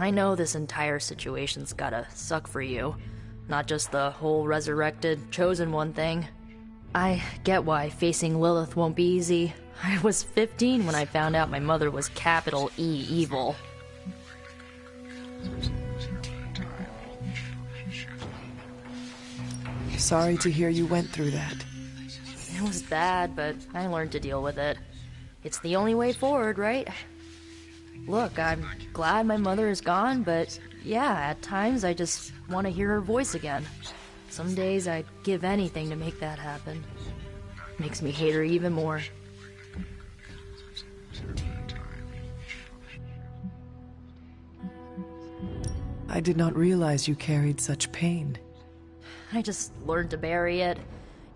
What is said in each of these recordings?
I know this entire situation's gotta suck for you. Not just the whole resurrected, chosen one thing. I get why facing Lilith won't be easy. I was 15 when I found out my mother was capital E evil. Sorry to hear you went through that. It was bad, but I learned to deal with it. It's the only way forward, right? Look, I'm glad my mother is gone, but yeah, at times I just want to hear her voice again. Some days I'd give anything to make that happen. Makes me hate her even more. I did not realize you carried such pain. I just learned to bury it.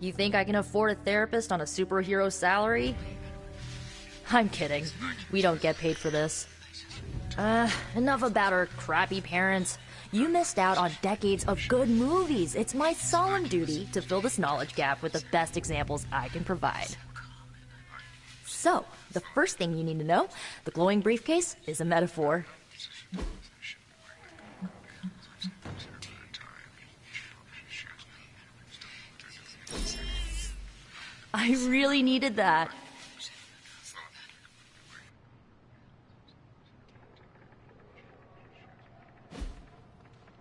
You think I can afford a therapist on a superhero salary? I'm kidding. We don't get paid for this. Enough about our crappy parents. You missed out on decades of good movies. It's my solemn duty to fill this knowledge gap with the best examples I can provide. So, the first thing you need to know, the glowing briefcase is a metaphor. I really needed that.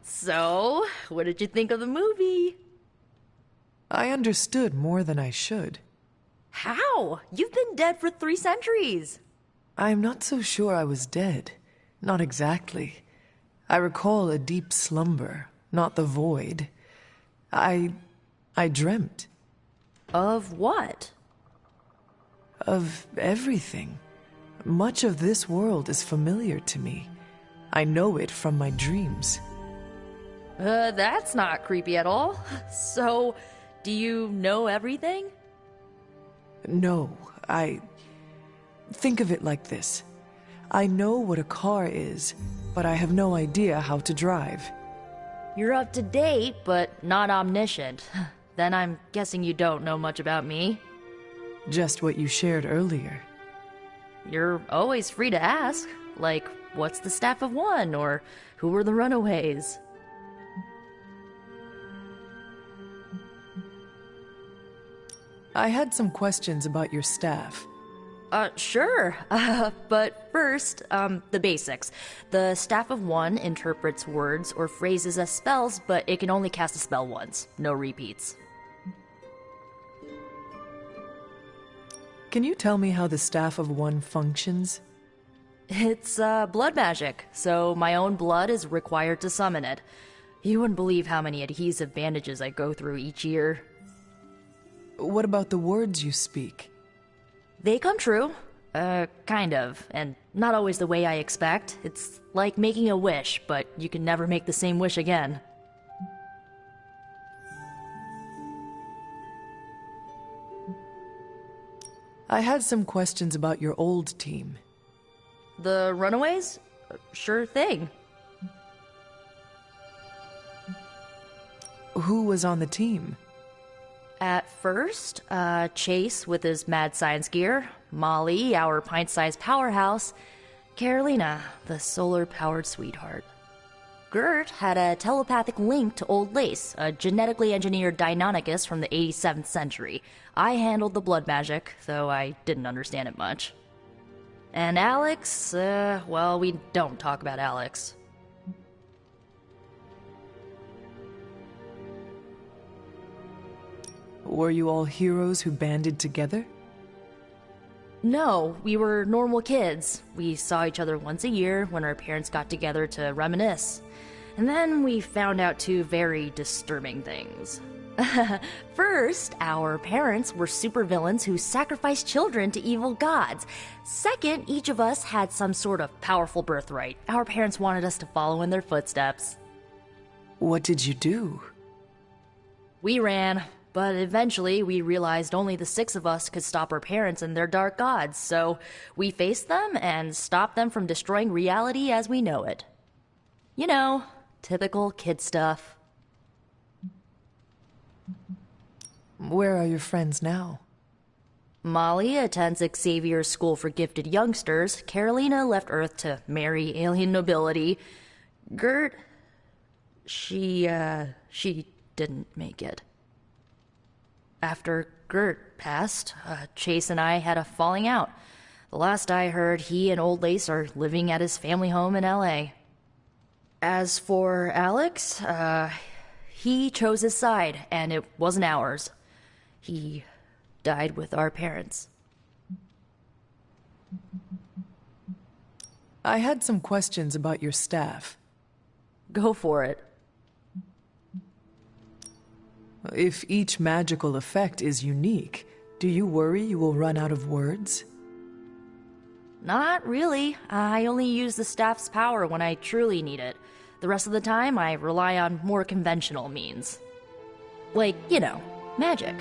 So, what did you think of the movie? I understood more than I should. How? You've been dead for 3 centuries. I am not so sure I was dead. Not exactly. I recall a deep slumber, not the void. I dreamt. Of what? Of everything. Much of this world is familiar to me. I know it from my dreams. That's not creepy at all. So, do you know everything? No, Think of it like this. I know what a car is, but I have no idea how to drive. You're up to date, but not omniscient. Then I'm guessing you don't know much about me. Just what you shared earlier. You're always free to ask. Like, what's the Staff of One? Or who were the Runaways? I had some questions about your staff. Sure. But first, the basics. The Staff of One interprets words or phrases as spells, but it can only cast a spell once. No repeats. Can you tell me how the Staff of One functions? It's, blood magic, so my own blood is required to summon it. You wouldn't believe how many adhesive bandages I go through each year. What about the words you speak? They come true. Kind of. And not always the way I expect. It's like making a wish, but you can never make the same wish again. I had some questions about your old team. The Runaways? Sure thing. Who was on the team? At first, Chase with his mad science gear, Molly, our pint-sized powerhouse, Carolina, the solar-powered sweetheart. Gert had a telepathic link to Old Lace, a genetically engineered Deinonychus from the 87th century. I handled the blood magic, though I didn't understand it much. And Alex, well, we don't talk about Alex. Were you all heroes who banded together? No, we were normal kids. We saw each other once a year when our parents got together to reminisce. And then we found out 2 very disturbing things. First, our parents were supervillains who sacrificed children to evil gods. Second, each of us had some sort of powerful birthright. Our parents wanted us to follow in their footsteps. What did you do? We ran, but eventually we realized only the 6 of us could stop our parents and their dark gods, so we faced them and stopped them from destroying reality as we know it. You know, typical kid stuff. Where are your friends now? Molly attends Xavier's School for Gifted Youngsters. Carolina left Earth to marry alien nobility. Gert, she didn't make it. After Gert passed, Chase and I had a falling out. The last I heard, he and Old Lace are living at his family home in L.A. As for Alex, he chose his side, and it wasn't ours. He died with our parents. I had some questions about your staff. Go for it. If each magical effect is unique, do you worry you will run out of words? Not really. I only use the staff's power when I truly need it. The rest of the time, I rely on more conventional means. Like, magic.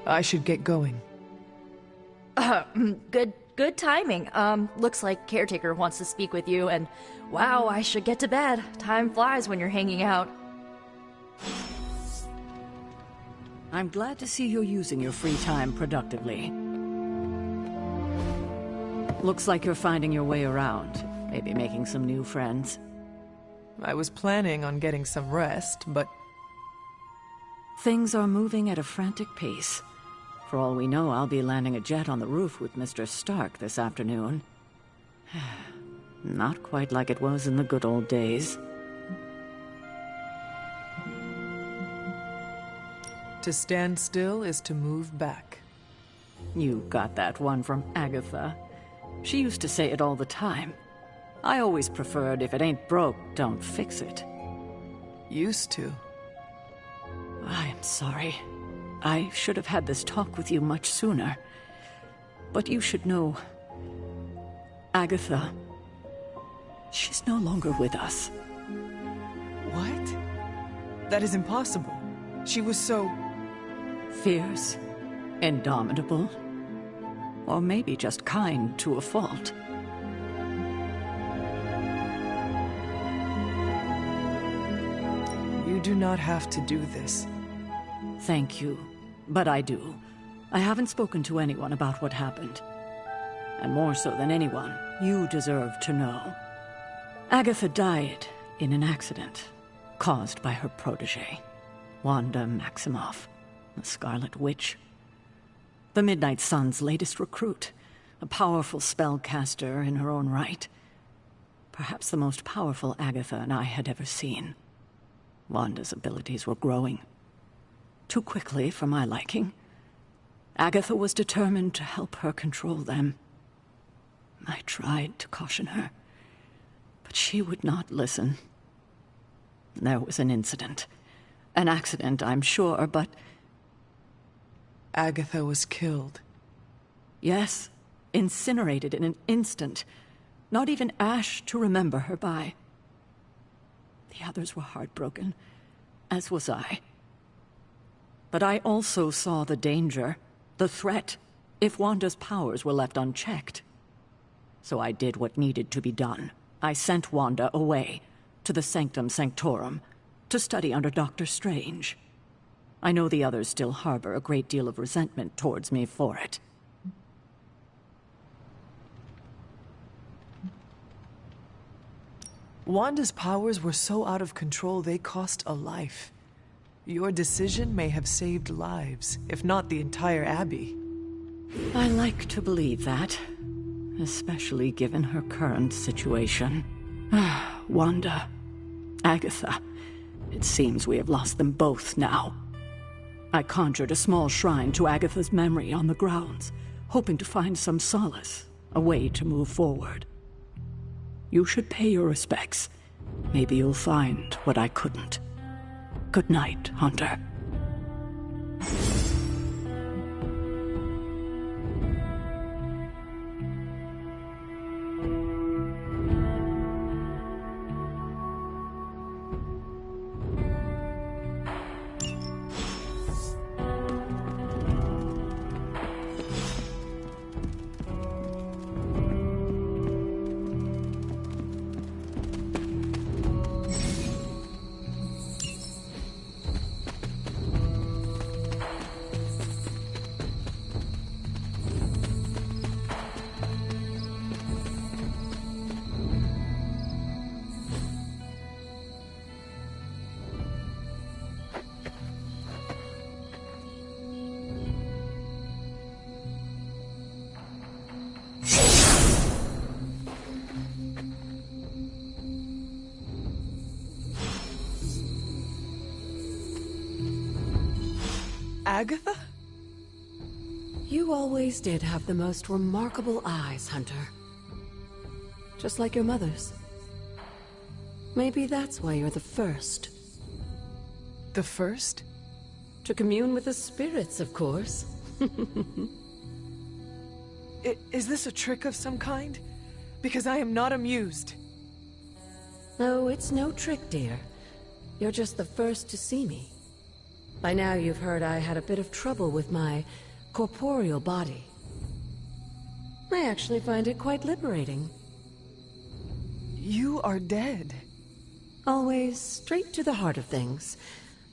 I should get going. Good timing. Looks like Caretaker wants to speak with you, and wow, I should get to bed. Time flies when you're hanging out. I'm glad to see you're using your free time productively. Looks like you're finding your way around. Maybe making some new friends. I was planning on getting some rest, but... Things are moving at a frantic pace. For all we know, I'll be landing a jet on the roof with Mr. Stark this afternoon. Not quite like it was in the good old days. To stand still is to move back. You got that one from Agatha. She used to say it all the time. I always preferred, if it ain't broke, don't fix it. Used to. I am sorry. I should have had this talk with you much sooner. But you should know... Agatha... she's no longer with us. What? That is impossible. She was so... fierce, indomitable, or maybe just kind to a fault. You do not have to do this. Thank you, but I do. I haven't spoken to anyone about what happened. And more so than anyone, you deserve to know. Agatha died in an accident caused by her protege, Wanda Maximoff, the Scarlet Witch. The Midnight Sun's latest recruit, a powerful spellcaster in her own right. Perhaps the most powerful Agatha and I had ever seen. Wanda's abilities were growing. Too quickly for my liking. Agatha was determined to help her control them. I tried to caution her, but she would not listen. There was an incident. An accident, I'm sure, but... Agatha was killed. Yes, incinerated in an instant. Not even ash to remember her by. The others were heartbroken, as was I. But I also saw the danger, the threat, if Wanda's powers were left unchecked. So I did what needed to be done. I sent Wanda away, to the Sanctum Sanctorum, to study under Dr. Strange. I know the others still harbor a great deal of resentment towards me for it. Wanda's powers were so out of control they cost a life. Your decision may have saved lives, if not the entire Abbey. I like to believe that, especially given her current situation. Wanda, Agatha, it seems we have lost them both now. I conjured a small shrine to Agatha's memory on the grounds, hoping to find some solace, a way to move forward. You should pay your respects. Maybe you'll find what I couldn't. Good night, Hunter. Agatha? You always did have the most remarkable eyes, Hunter. Just like your mother's. Maybe that's why you're the first. The first? To commune with the spirits, of course. Is this a trick of some kind? Because I am not amused. No, it's no trick, dear. You're just the first to see me. By now you've heard I had a bit of trouble with my corporeal body. I actually find it quite liberating. You are dead. Always straight to the heart of things.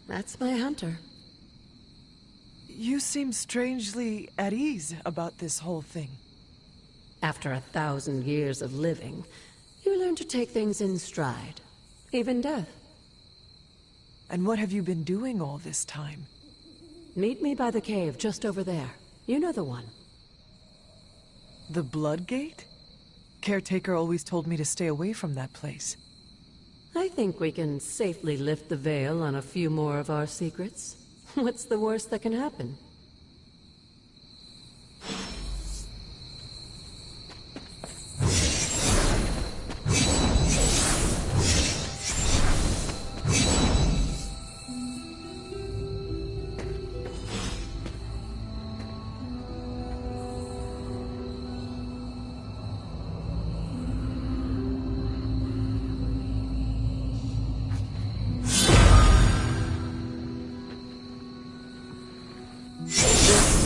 That's my Hunter. You seem strangely at ease about this whole thing. After 1,000 years of living, you learn to take things in stride. Even death. And what have you been doing all this time? Meet me by the cave just over there. You know the one. The Blood Gate? Caretaker always told me to stay away from that place. I think we can safely lift the veil on a few more of our secrets. What's the worst that can happen?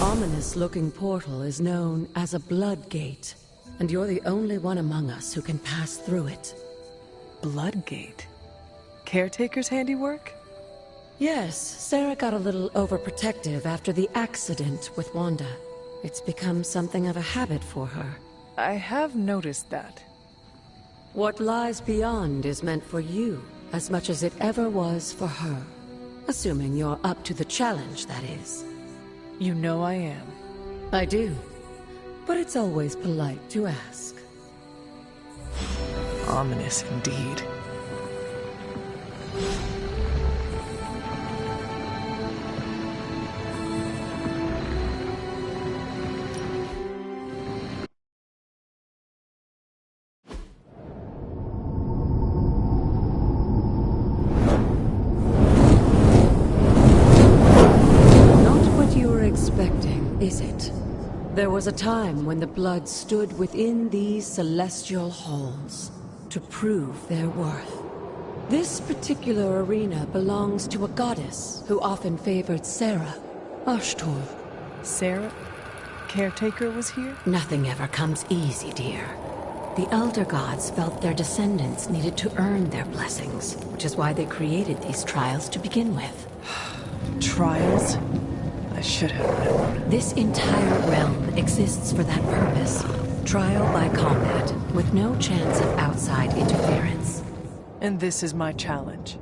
Ominous-looking portal is known as a Blood Gate, and you're the only one among us who can pass through it. Blood Gate? Caretaker's handiwork? Yes, Sarah got a little overprotective after the accident with Wanda. It's become something of a habit for her. I have noticed that. What lies beyond is meant for you, as much as it ever was for her. Assuming you're up to the challenge, that is. You know I am. I do. But it's always polite to ask. Ominous indeed. Is it? There was a time when the Blood stood within these celestial halls to prove their worth. This particular arena belongs to a goddess who often favored Sarah, Ashtor. Sarah? Caretaker was here? Nothing ever comes easy, dear. The Elder Gods felt their descendants needed to earn their blessings, which is why they created these trials to begin with. Trials? I should have known. This entire realm exists for that purpose. Trial by combat, with no chance of outside interference. And this is my challenge?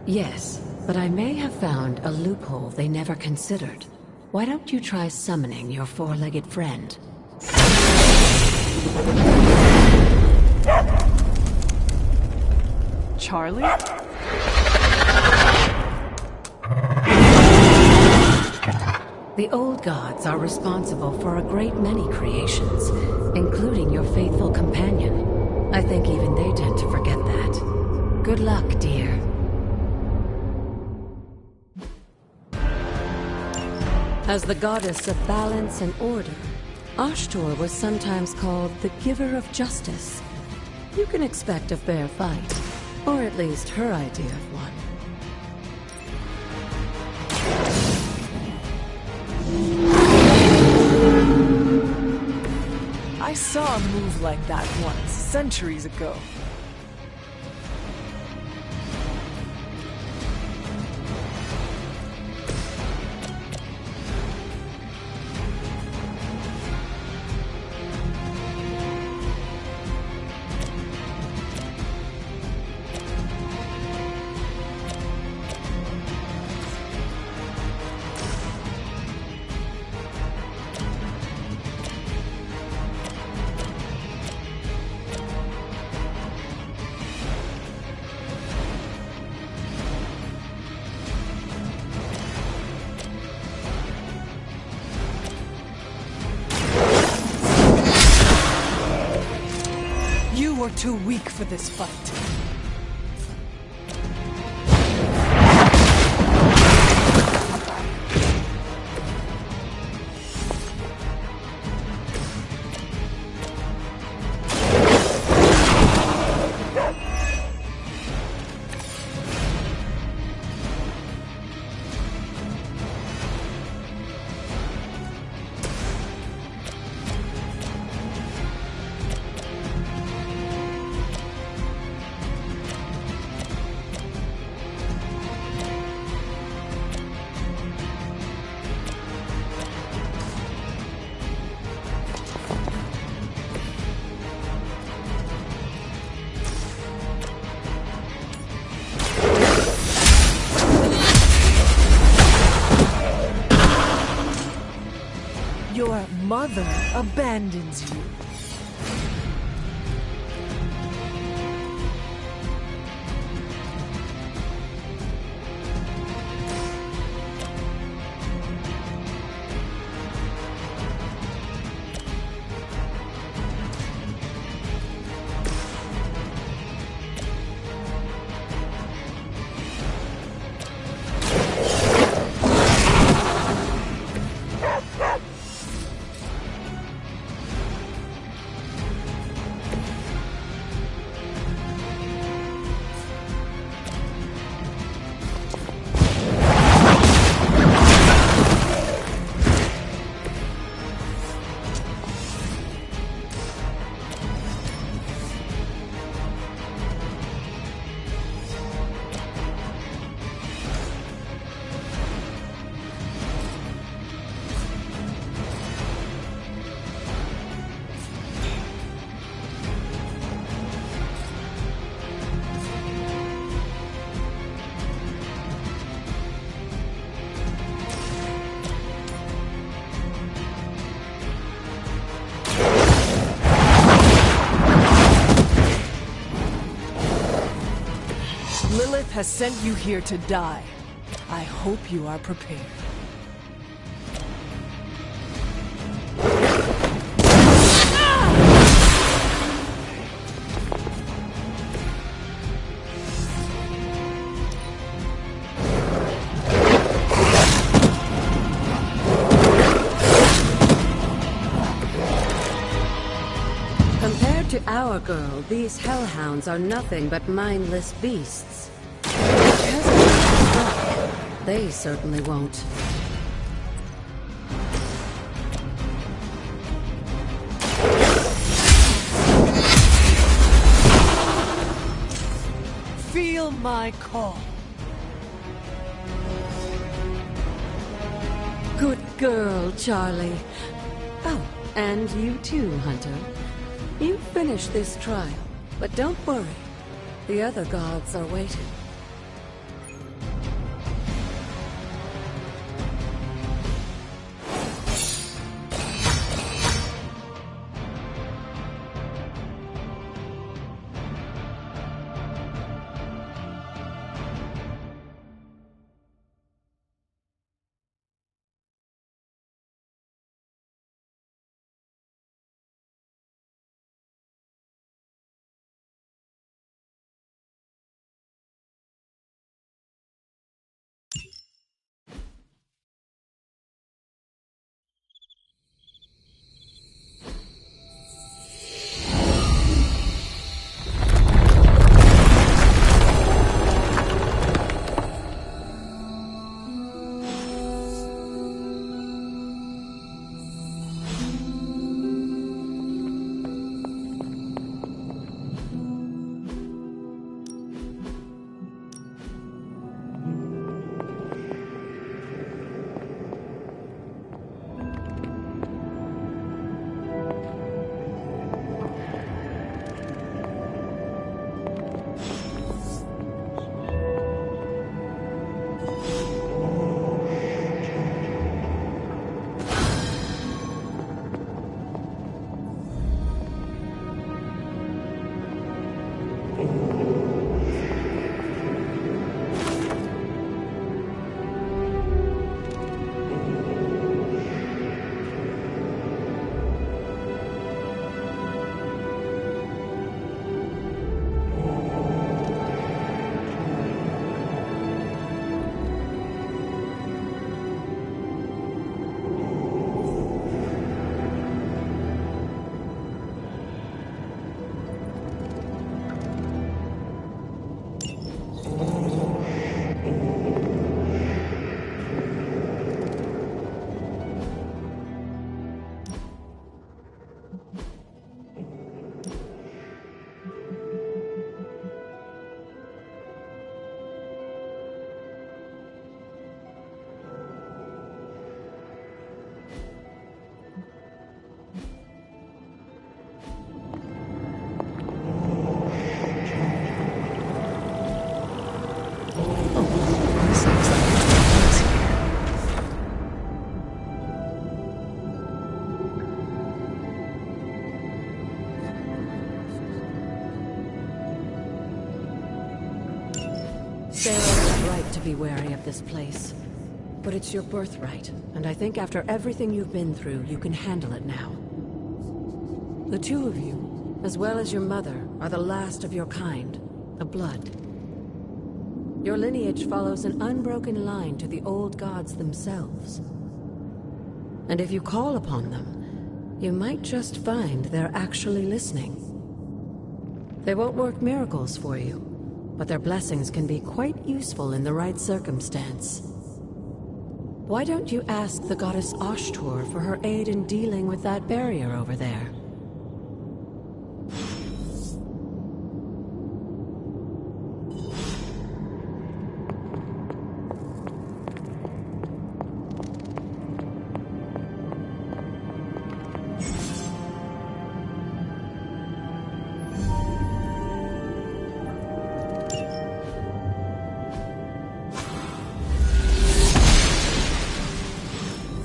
Yes, but I may have found a loophole they never considered. Why don't you try summoning your four-legged friend? Charlie? The old gods are responsible for a great many creations, including your faithful companion. I think even they tend to forget that. Good luck, dear. As the goddess of balance and order, Ashtor was sometimes called the giver of justice. You can expect a fair fight, or at least her idea of one. I saw a move like that once, centuries ago. You're too weak for this fight. Your mother abandons you. Lilith has sent you here to die. I hope you are prepared. Compared to our girl, these hellhounds are nothing but mindless beasts. They certainly won't. Feel my call. Good girl, Charlie. Oh, and you too, Hunter. You finished this trial, but don't worry. The other gods are waiting. to be wary of this place. But it's your birthright, and I think after everything you've been through, you can handle it now. The two of you, as well as your mother, are the last of your kind, the Blood. Your lineage follows an unbroken line to the old gods themselves. And if you call upon them, you might just find they're actually listening. They won't work miracles for you, but their blessings can be quite useful in the right circumstance. Why don't you ask the goddess Ashtur for her aid in dealing with that barrier over there?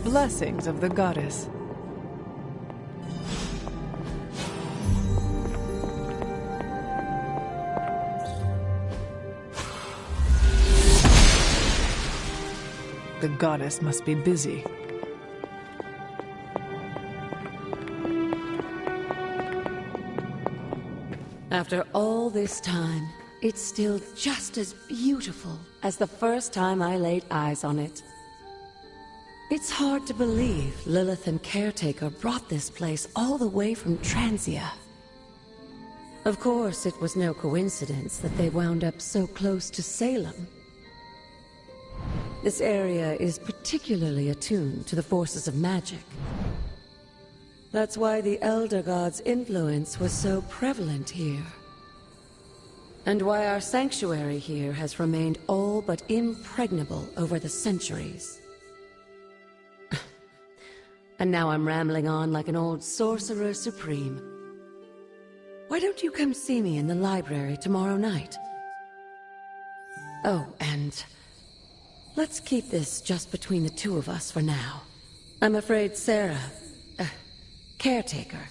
Blessings of the goddess. The goddess must be busy. After all this time, it's still just as beautiful as the first time I laid eyes on it. It's hard to believe Lilith and Caretaker brought this place all the way from Transia. Of course, it was no coincidence that they wound up so close to Salem. This area is particularly attuned to the forces of magic. That's why the Elder God's influence was so prevalent here. And why our sanctuary here has remained all but impregnable over the centuries. And now I'm rambling on like an old sorcerer supreme. Why don't you come see me in the library tomorrow night? Oh, and let's keep this just between the two of us for now. I'm afraid Sarah, Caretaker,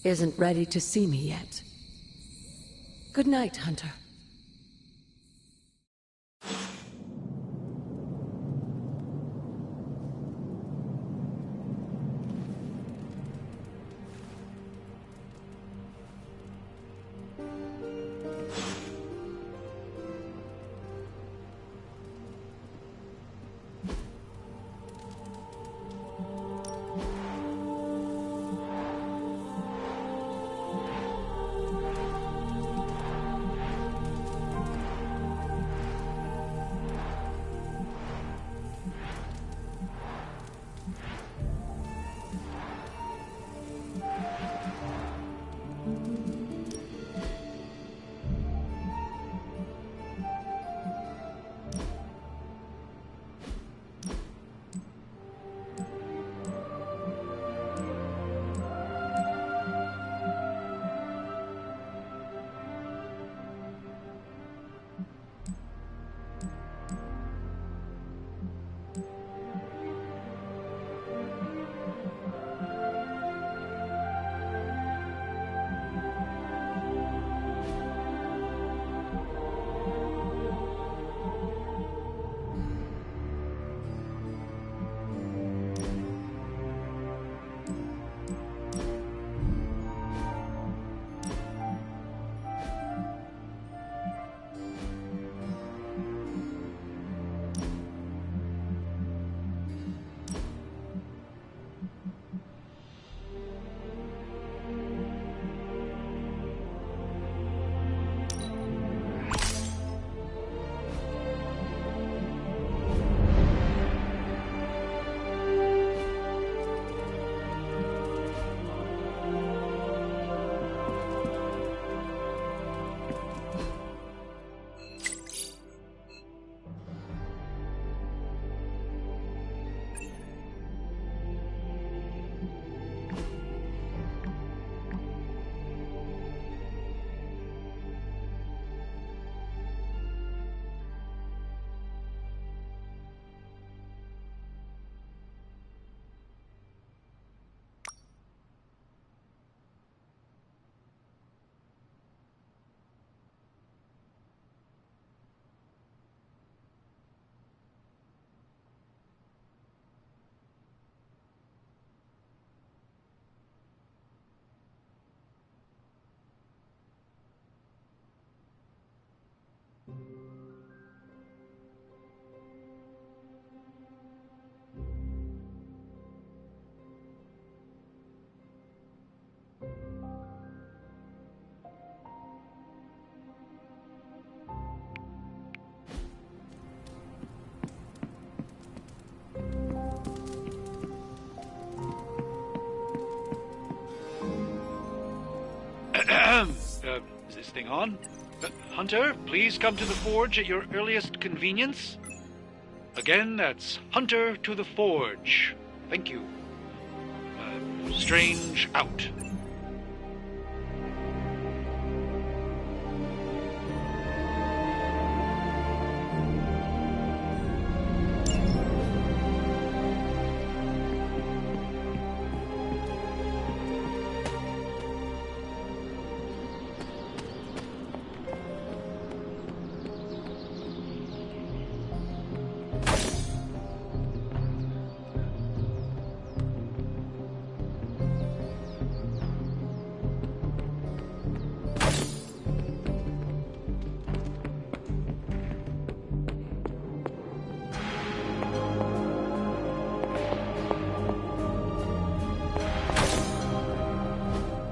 isn't ready to see me yet. Good night, Hunter. Is this thing on? Hunter, please come to the forge at your earliest convenience. Again, that's Hunter to the forge. Thank you. Strange out.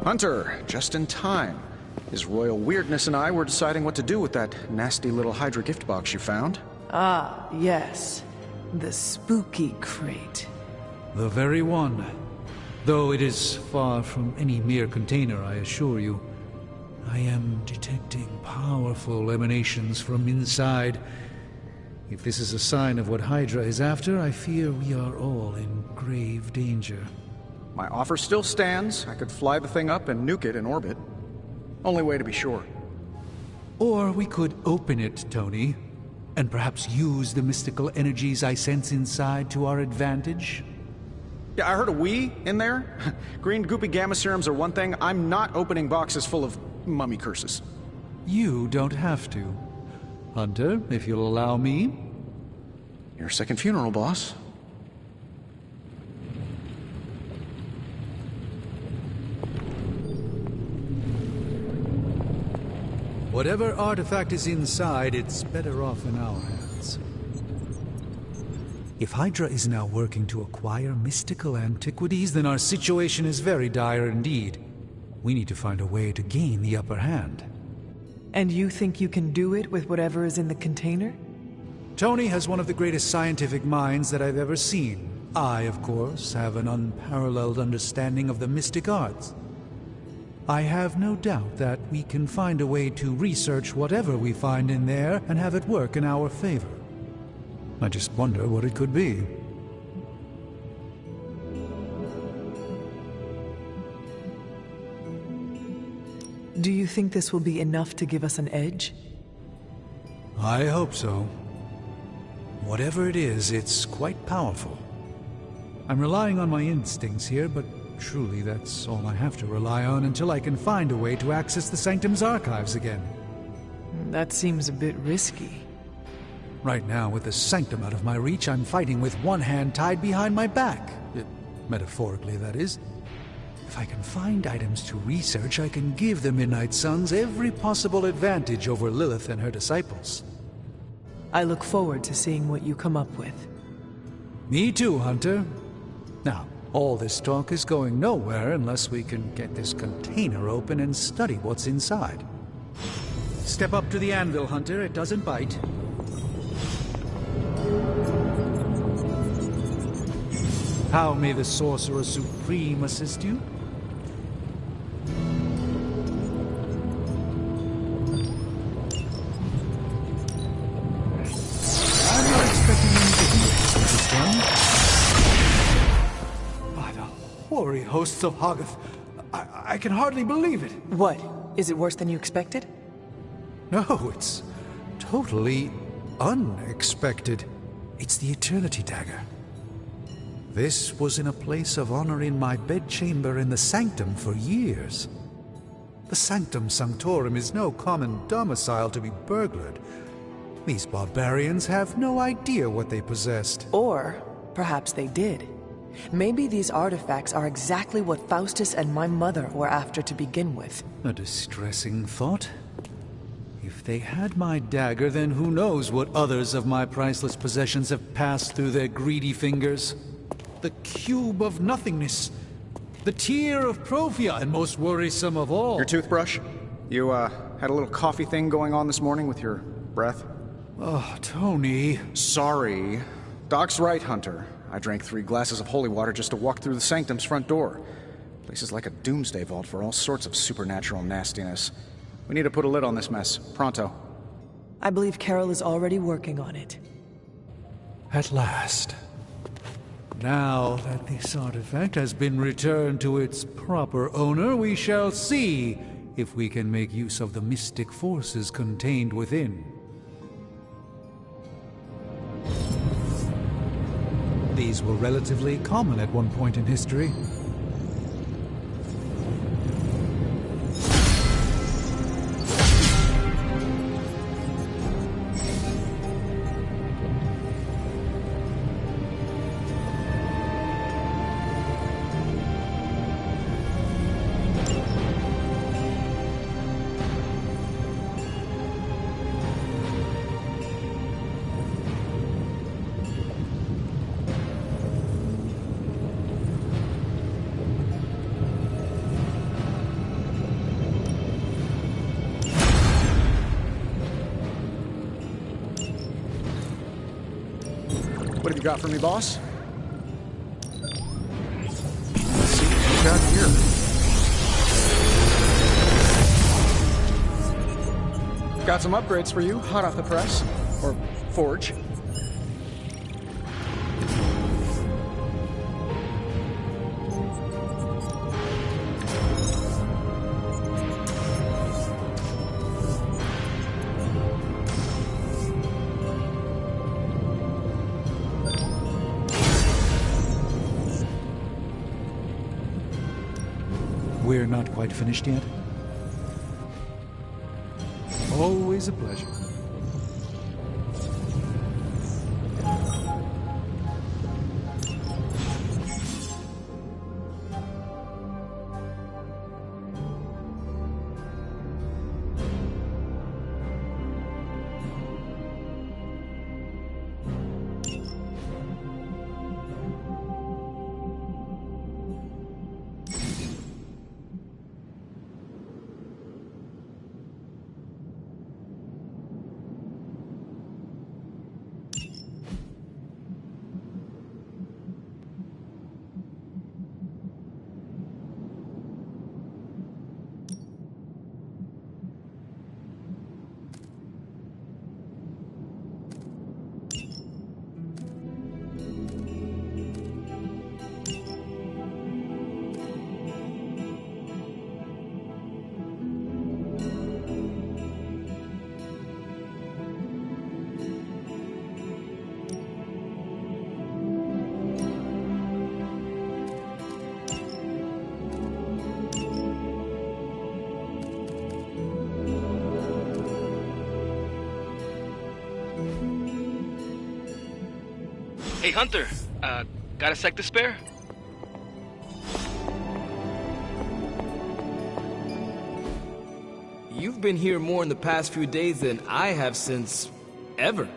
Hunter, just in time. His royal weirdness and I were deciding what to do with that nasty little Hydra gift box you found. Ah, yes. The spooky crate. The very one. Though it is far from any mere container, I assure you. I am detecting powerful emanations from inside. If this is a sign of what Hydra is after, I fear we are all in grave danger. My offer still stands. I could fly the thing up and nuke it in orbit. Only way to be sure. Or we could open it, Tony, and perhaps use the mystical energies I sense inside to our advantage. Yeah, I heard a we in there. Green goopy gamma serums are one thing. I'm not opening boxes full of mummy curses. You don't have to. Hunter, if you'll allow me. Your second funeral, boss. Whatever artifact is inside, it's better off in our hands. If Hydra is now working to acquire mystical antiquities, then our situation is very dire indeed. We need to find a way to gain the upper hand. And you think you can do it with whatever is in the container? Tony has one of the greatest scientific minds that I've ever seen. I, of course, have an unparalleled understanding of the mystic arts. I have no doubt that we can find a way to research whatever we find in there and have it work in our favor. I just wonder what it could be. Do you think this will be enough to give us an edge? I hope so. Whatever it is, it's quite powerful. I'm relying on my instincts here, but truly that's all I have to rely on until I can find a way to access the Sanctum's archives again. That seems a bit risky. Right now, with the Sanctum out of my reach, I'm fighting with one hand tied behind my back. Metaphorically, that is. If I can find items to research, I can give the Midnight Suns every possible advantage over Lilith and her disciples. I look forward to seeing what you come up with. Me too, Hunter. Now, all this talk is going nowhere unless we can get this container open and study what's inside. Step up to the anvil, Hunter. It doesn't bite. How may the Sorcerer Supreme assist you? I'm not expecting anything with this one. By the hoary hosts of Hoggoth, I can hardly believe it. What? Is it worse than you expected? No, it's totally unexpected. It's the Eternity Dagger. This was in a place of honor in my bedchamber in the Sanctum for years. The Sanctum Sanctorum is no common domicile to be burglared. These barbarians have no idea what they possessed. Or perhaps they did. Maybe these artifacts are exactly what Faustus and my mother were after to begin with. A distressing thought. If they had my dagger, then who knows what others of my priceless possessions have passed through their greedy fingers. The cube of nothingness. The tear of Profia, and most worrisome of all. Your toothbrush? You, had a little coffee thing going on this morning with your breath? Oh, Tony. Sorry. Doc's right, Hunter. I drank 3 glasses of holy water just to walk through the Sanctum's front door. Place is like a doomsday vault for all sorts of supernatural nastiness. We need to put a lid on this mess. Pronto. I believe Carol is already working on it. At last. Now that this artifact has been returned to its proper owner, we shall see if we can make use of the mystic forces contained within. These were relatively common at one point in history. What have you got for me, boss? Let's see what you got here. Got some upgrades for you, hot off the press. Or forge. We're not quite finished yet. Always a pleasure. Hey, Hunter, got a sec to spare? You've been here more in the past few days than I have since... ever.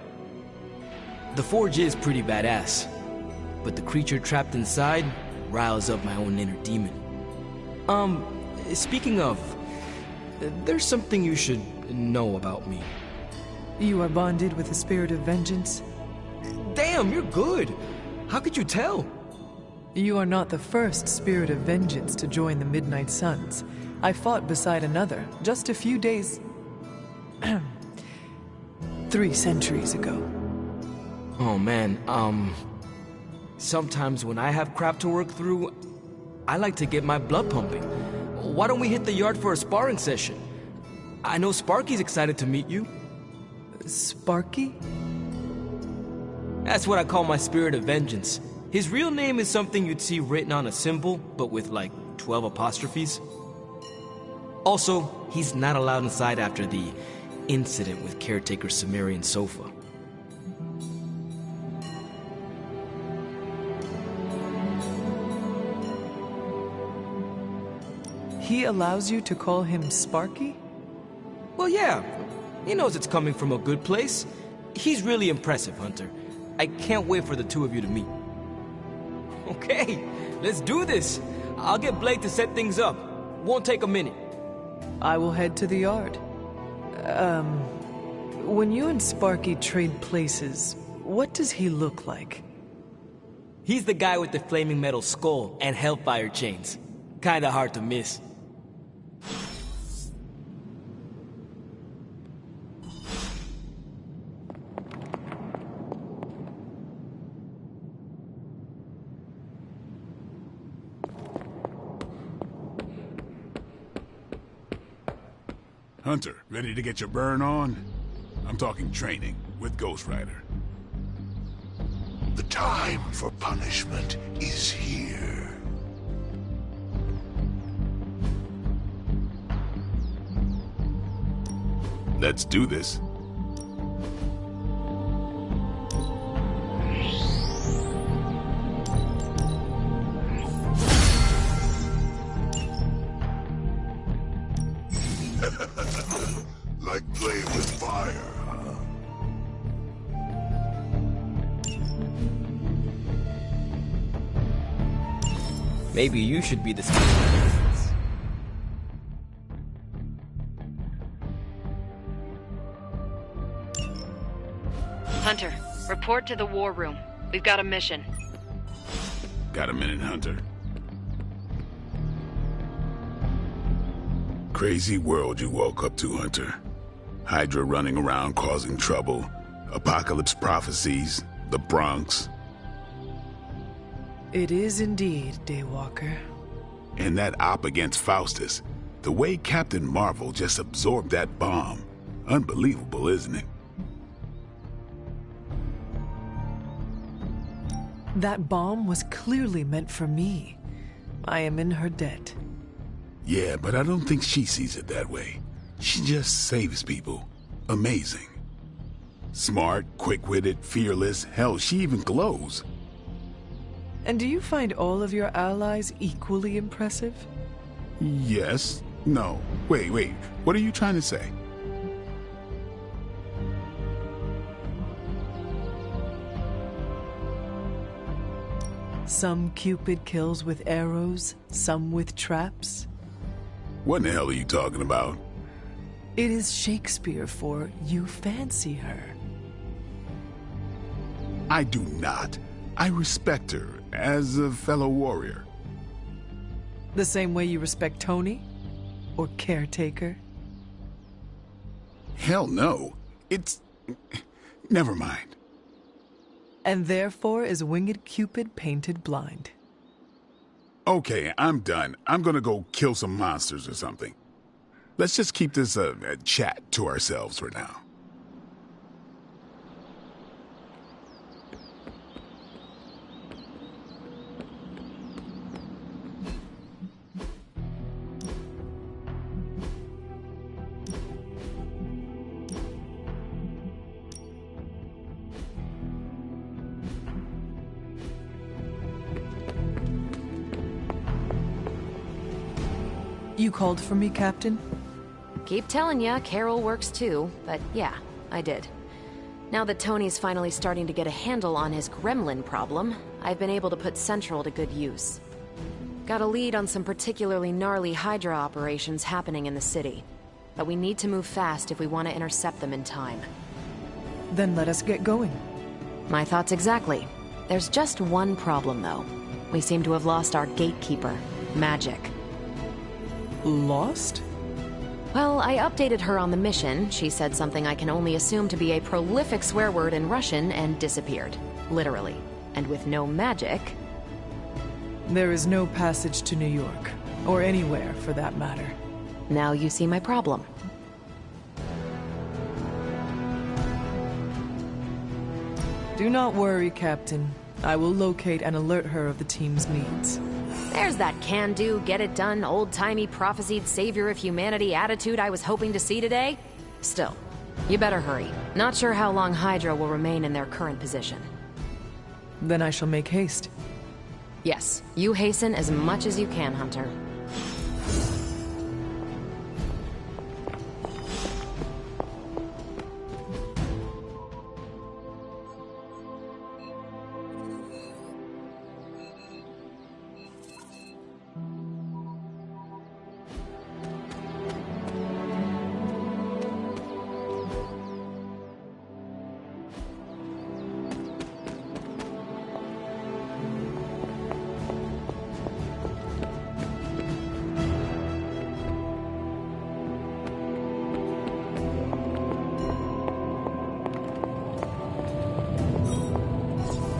The forge is pretty badass, but the creature trapped inside riles up my own inner demon. Speaking of, there's something you should know about me. You are bonded with the spirit of vengeance? Damn, you're good! How could you tell? You are not the first spirit of vengeance to join the Midnight Suns. I fought beside another, just a few days... 3 centuries ago. Oh man, sometimes when I have crap to work through, I like to get my blood pumping. Why don't we hit the yard for a sparring session? I know Sparky's excited to meet you. Sparky? That's what I call my spirit of vengeance. His real name is something you'd see written on a symbol, but with like 12 apostrophes. Also, he's not allowed inside after the incident with caretaker Sumerian Sofa. He allows you to call him Sparky? Well, yeah. He knows it's coming from a good place. He's really impressive, Hunter. I can't wait for the two of you to meet. Okay, let's do this. I'll get Blake to set things up. Won't take a minute. I will head to the yard. When you and Sparky trade places, what does he look like? He's the guy with the flaming metal skull and hellfire chains. Kinda hard to miss. Hunter, ready to get your burn on? I'm talking training with Ghost Rider. The time for punishment is here. Let's do this. Like playing with fire, huh? Maybe you should be the specialist. Hunter, report to the war room. We've got a mission. Got a minute, Hunter? Crazy world you woke up to, Hunter. Hydra running around causing trouble, apocalypse prophecies, the Bronx. It is indeed, Daywalker. And that op against Faustus. The way Captain Marvel just absorbed that bomb. Unbelievable, isn't it? That bomb was clearly meant for me. I am in her debt. Yeah, but I don't think she sees it that way. She just saves people. Amazing. Smart, quick-witted, fearless. Hell, she even glows. And do you find all of your allies equally impressive? Yes. No. Wait. What are you trying to say? Some Cupid kills with arrows, some with traps. What in the hell are you talking about? It is Shakespeare for you fancy her. I do not. I respect her as a fellow warrior. The same way you respect Tony? Or Caretaker? Hell no. It's... Never mind. And therefore is Winged Cupid painted blind. Okay, I'm done. I'm gonna go kill some monsters or something. Let's just keep this a chat to ourselves for now. You called for me, Captain? Keep telling ya, Carol works too, but yeah, I did. Now that Tony's finally starting to get a handle on his gremlin problem, I've been able to put Central to good use. Got a lead on some particularly gnarly Hydra operations happening in the city. But we need to move fast if we want to intercept them in time. Then let us get going. My thoughts exactly. There's just one problem, though. We seem to have lost our gatekeeper, Magic. Lost? Well, I updated her on the mission. She said something I can only assume to be a prolific swear word in Russian and disappeared. Literally. And with no magic... There is no passage to New York. Or anywhere, for that matter. Now you see my problem. Do not worry, Captain. I will locate and alert her of the team's needs. There's that can-do, get-it-done, old-timey prophesied savior of humanity attitude I was hoping to see today. Still, you better hurry. Not sure how long Hydra will remain in their current position. Then I shall make haste. Yes, you hasten as much as you can, Hunter.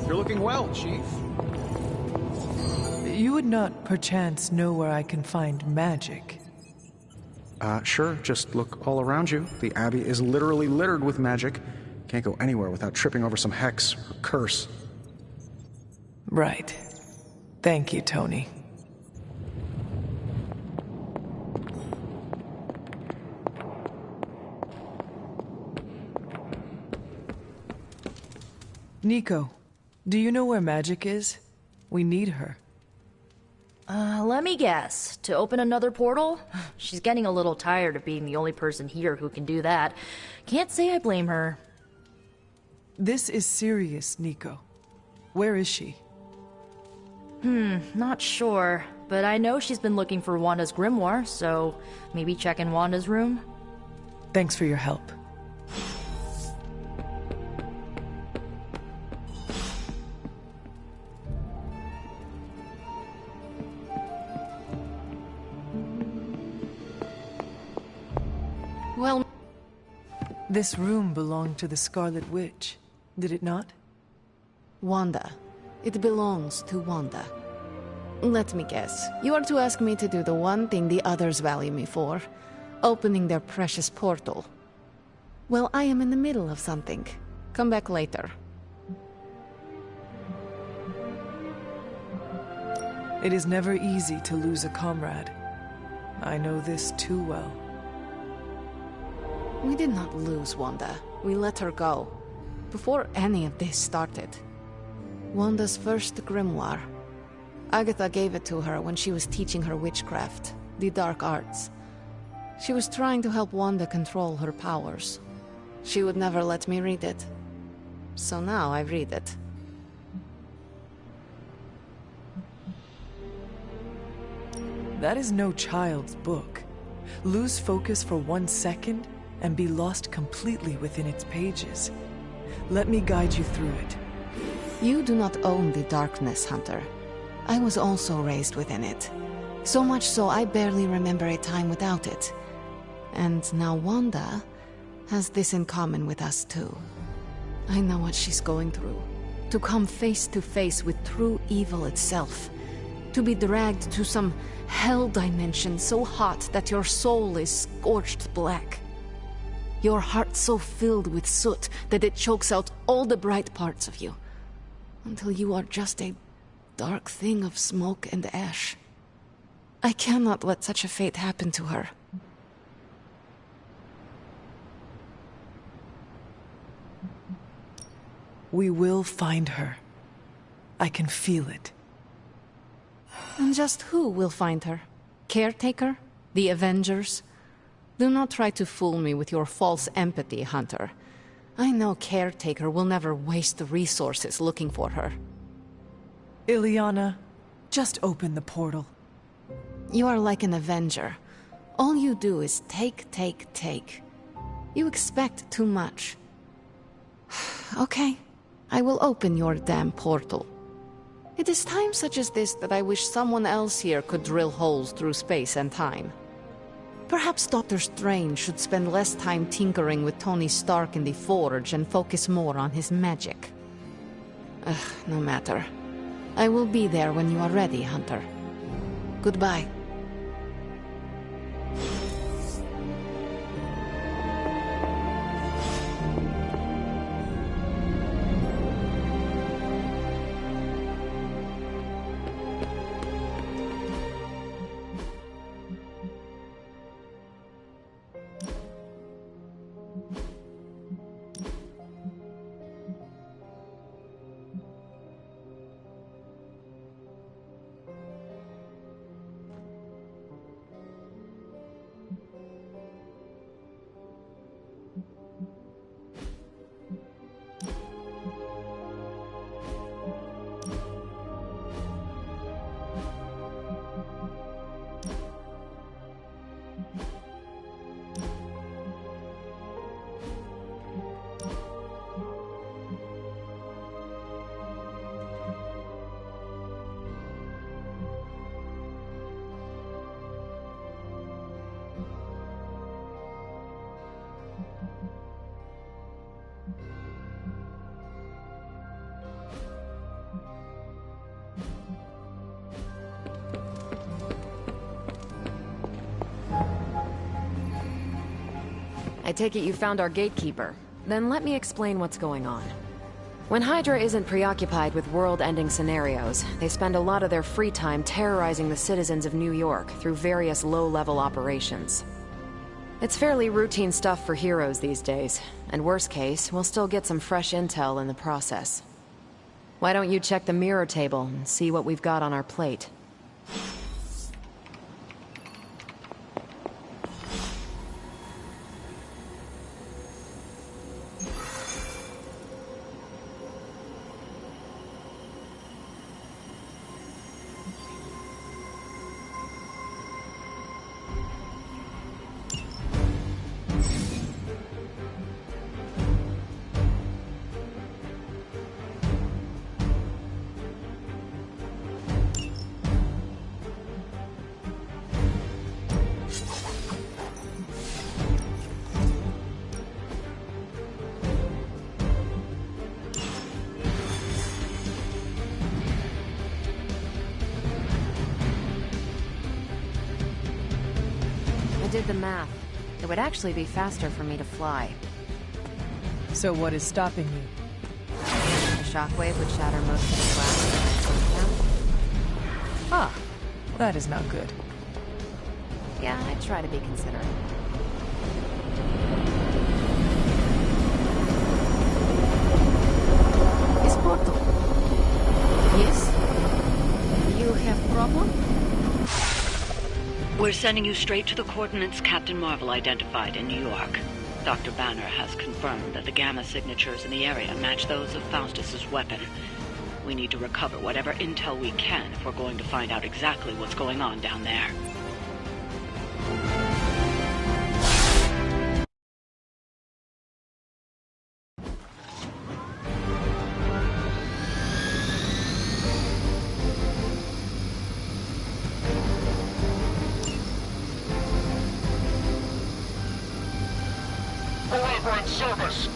Looking well, Chief. You would not, perchance, know where I can find magic. Sure, just look all around you. The Abbey is literally littered with magic. Can't go anywhere without tripping over some hex or curse. Right. Thank you, Tony. Nico, do you know where Magic is? We need her. Let me guess. To open another portal? She's getting a little tired of being the only person here who can do that. Can't say I blame her. This is serious, Nico. Where is she? Not sure. But I know she's been looking for Wanda's grimoire, so maybe check in Wanda's room? Thanks for your help. Well, This room belonged to the Scarlet Witch, did it not? Wanda. It belongs to Wanda. Let me guess. You are to ask me to do the one thing the others value me for. Opening their precious portal. Well, I am in the middle of something. Come back later. It is never easy to lose a comrade. I know this too well. We did not lose Wanda. We let her go. Before any of this started. Wanda's first grimoire. Agatha gave it to her when she was teaching her witchcraft, the dark arts. She was trying to help Wanda control her powers. She would never let me read it. So now I read it. That is no child's book. Lose focus for 1 second and be lost completely within its pages. Let me guide you through it. You do not own the darkness, Hunter. I was also raised within it. So much so I barely remember a time without it. And now Wanda has this in common with us too. I know what she's going through. To come face to face with true evil itself. To be dragged to some hell dimension so hot that your soul is scorched black. Your heart so filled with soot that it chokes out all the bright parts of you. Until you are just a dark thing of smoke and ash. I cannot let such a fate happen to her. We will find her. I can feel it. And just who will find her? Caretaker? The Avengers? Do not try to fool me with your false empathy, Hunter. I know Caretaker will never waste the resources looking for her. Illyana, just open the portal. You are like an Avenger. All you do is take, take, take. You expect too much. Okay, I will open your damn portal. It is times such as this that I wish someone else here could drill holes through space and time. Perhaps Doctor Strange should spend less time tinkering with Tony Stark in the Forge and focus more on his magic. No matter. I will be there when you are ready, Hunter. Goodbye. I take it you found our gatekeeper. Then let me explain what's going on. When Hydra isn't preoccupied with world-ending scenarios, they spend a lot of their free time terrorizing the citizens of New York through various low-level operations. It's fairly routine stuff for heroes these days, and worst case, we'll still get some fresh intel in the process. Why don't you check the mirror table and see what we've got on our plate? I did the math. It would actually be faster for me to fly. So what is stopping you? The shockwave would shatter most of the glass. Ah, that is not good. Yeah, I try to be considerate. Miss Porto. Yes? You have problem? We're sending you straight to the coordinates Captain Marvel identified in New York. Dr. Banner has confirmed that the gamma signatures in the area match those of Faustus's weapon. We need to recover whatever intel we can if we're going to find out exactly what's going on down there. Elaborate service.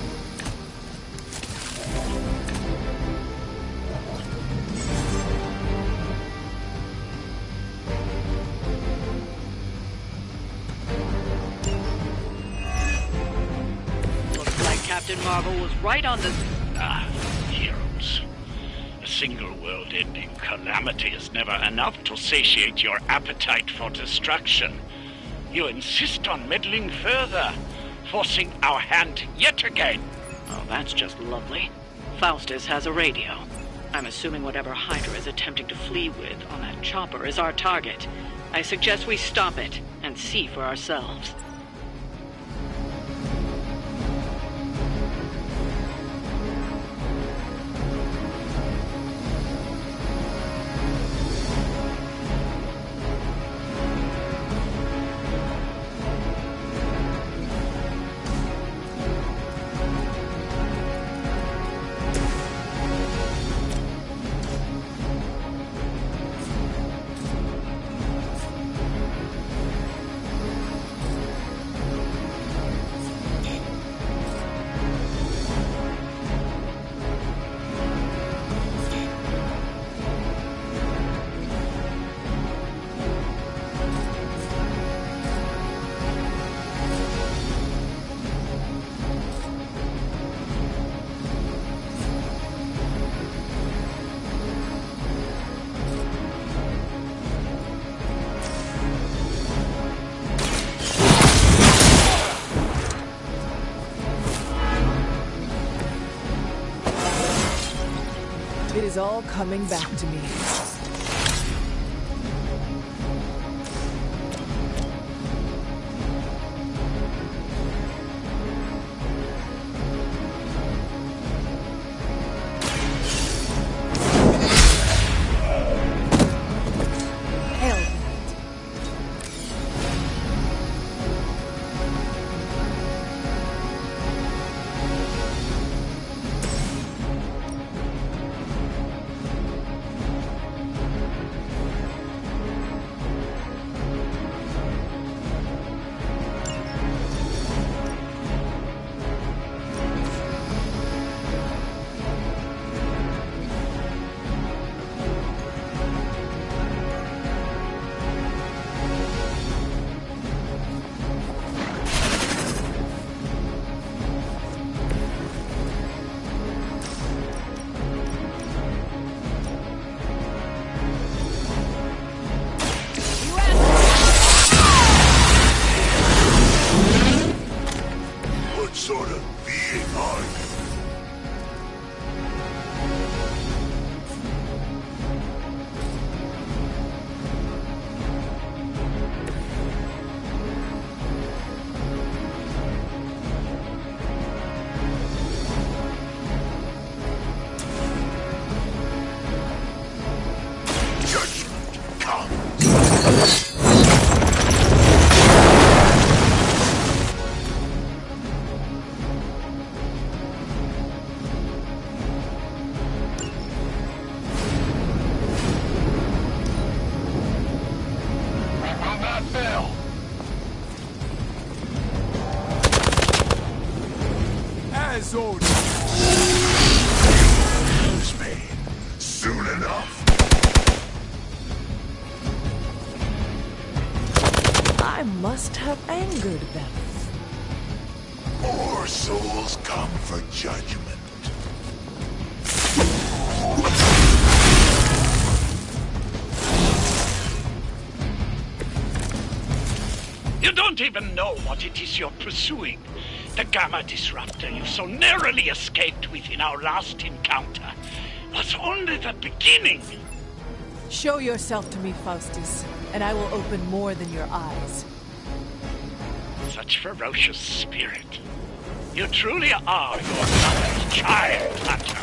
Looks like Captain Marvel was right on the... Heroes. A single world-ending calamity is never enough to satiate your appetite for destruction. You insist on meddling further, forcing our hand yet again. Oh, that's just lovely. Faustus has a radio. I'm assuming whatever Hydra is attempting to flee with on that chopper is our target. I suggest we stop it and see for ourselves. It is all coming back to me. sword. Use me. Soon enough. I must have angered them. More souls come for judgment. You don't even know what it is you're pursuing. The Gamma Disruptor you so narrowly escaped with in our last encounter was only the beginning. Show yourself to me, Faustus, and I will open more than your eyes. Such ferocious spirit. You truly are your mother's child, Hunter.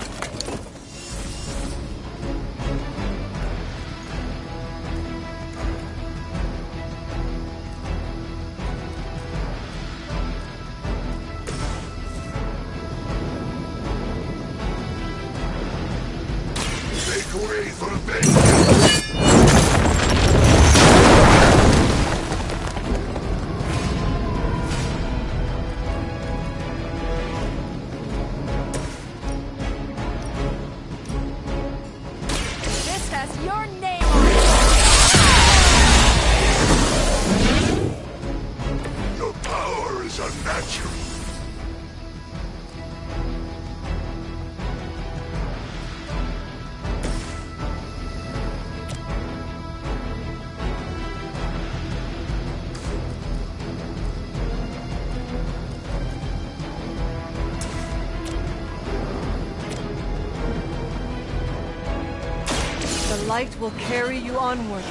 Make way for vengeance! This has your name on it! Your power is unnatural. The light will carry you onward.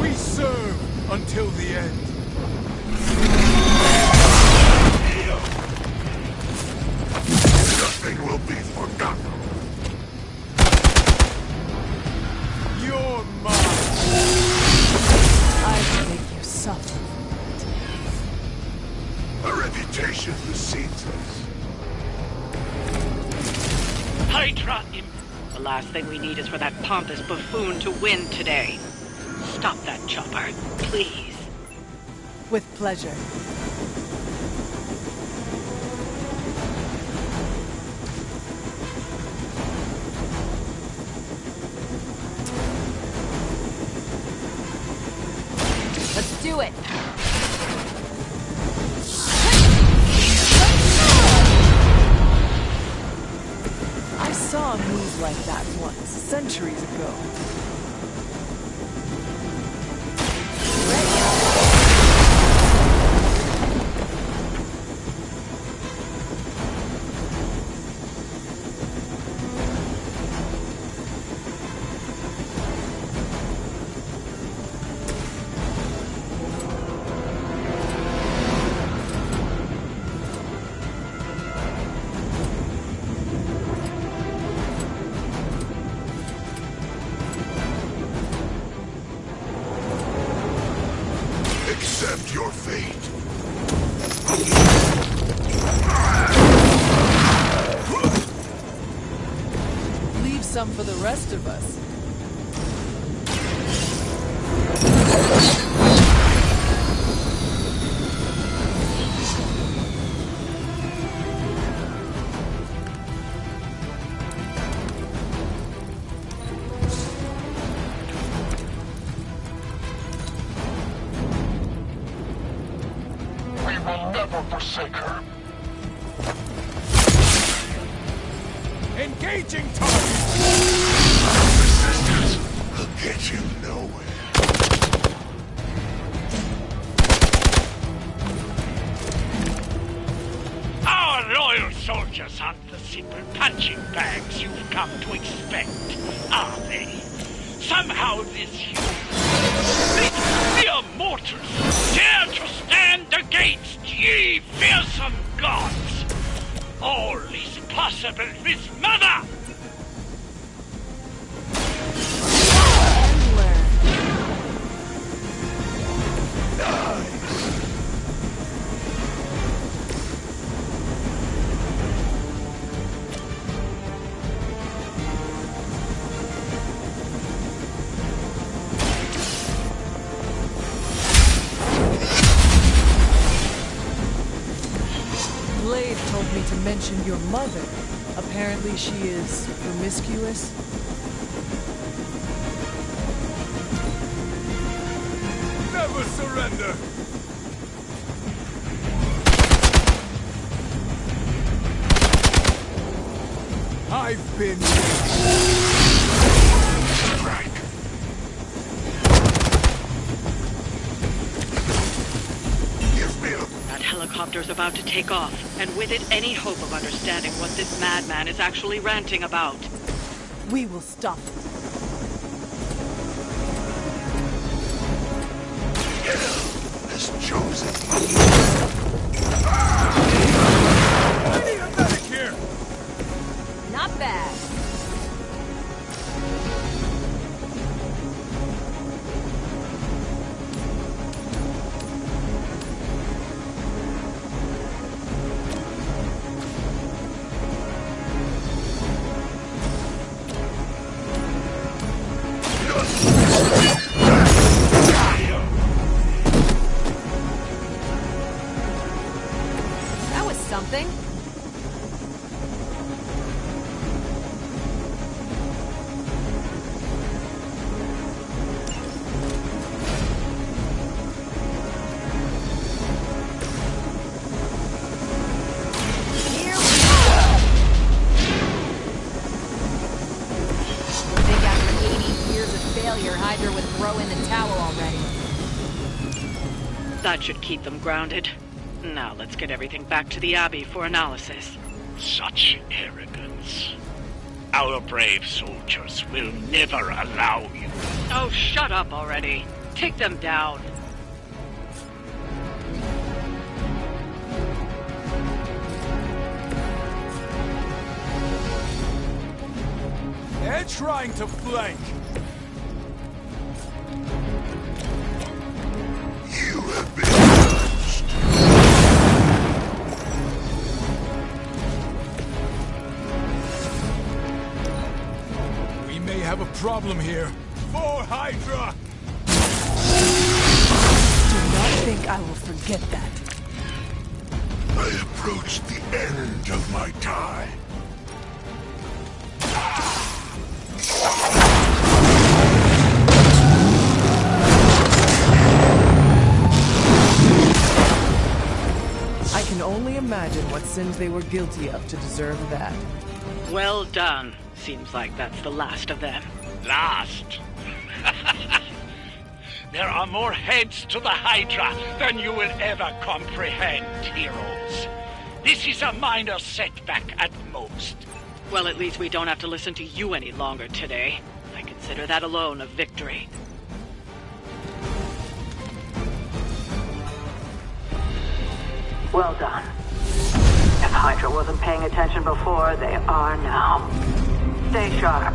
We serve until the end. Nothing will be forgotten. You're mine. I will make you suffer. A reputation precedes us. Hydra Imp. The last thing we need is for that pompous buffoon to win today. Stop that chopper, please. With pleasure. Let's do it! I saw a move like that once, centuries ago. Accept your fate. Leave some for the rest of us. We will never forsake her. Engaging target! Resistance will get you nowhere. Our loyal soldiers aren't the simple punching bags you've come to expect, are they? Somehow this these mere mortals dare to stand against ye fearsome gods. All is possible with Mother! mentioned your mother. Apparently she is promiscuous. Never surrender! I've been... That helicopter's about to take off, and with it, any hope of understanding what this madman is actually ranting about. We will stop it. Has chosen. I need a medic here! Not bad. That was something. Here we go. Think after 80 years of failure, Hydra would throw in the towel already. That should keep them grounded. Now let's get everything back to the Abbey for analysis. Such arrogance. Our brave soldiers will never allow you. Oh, shut up already. Take them down. They're trying to flank. You have been judged. We may have a problem here. For Hydra! Do not think I will forget that. I approach the end of my time. I can only imagine what sins they were guilty of to deserve that. Well done. Seems like that's the last of them. Last? There are more heads to the Hydra than you will ever comprehend, heroes. This is a minor setback at most. Well, at least we don't have to listen to you any longer today. I consider that alone a victory. Well done. If Hydra wasn't paying attention before, they are now. Stay sharp.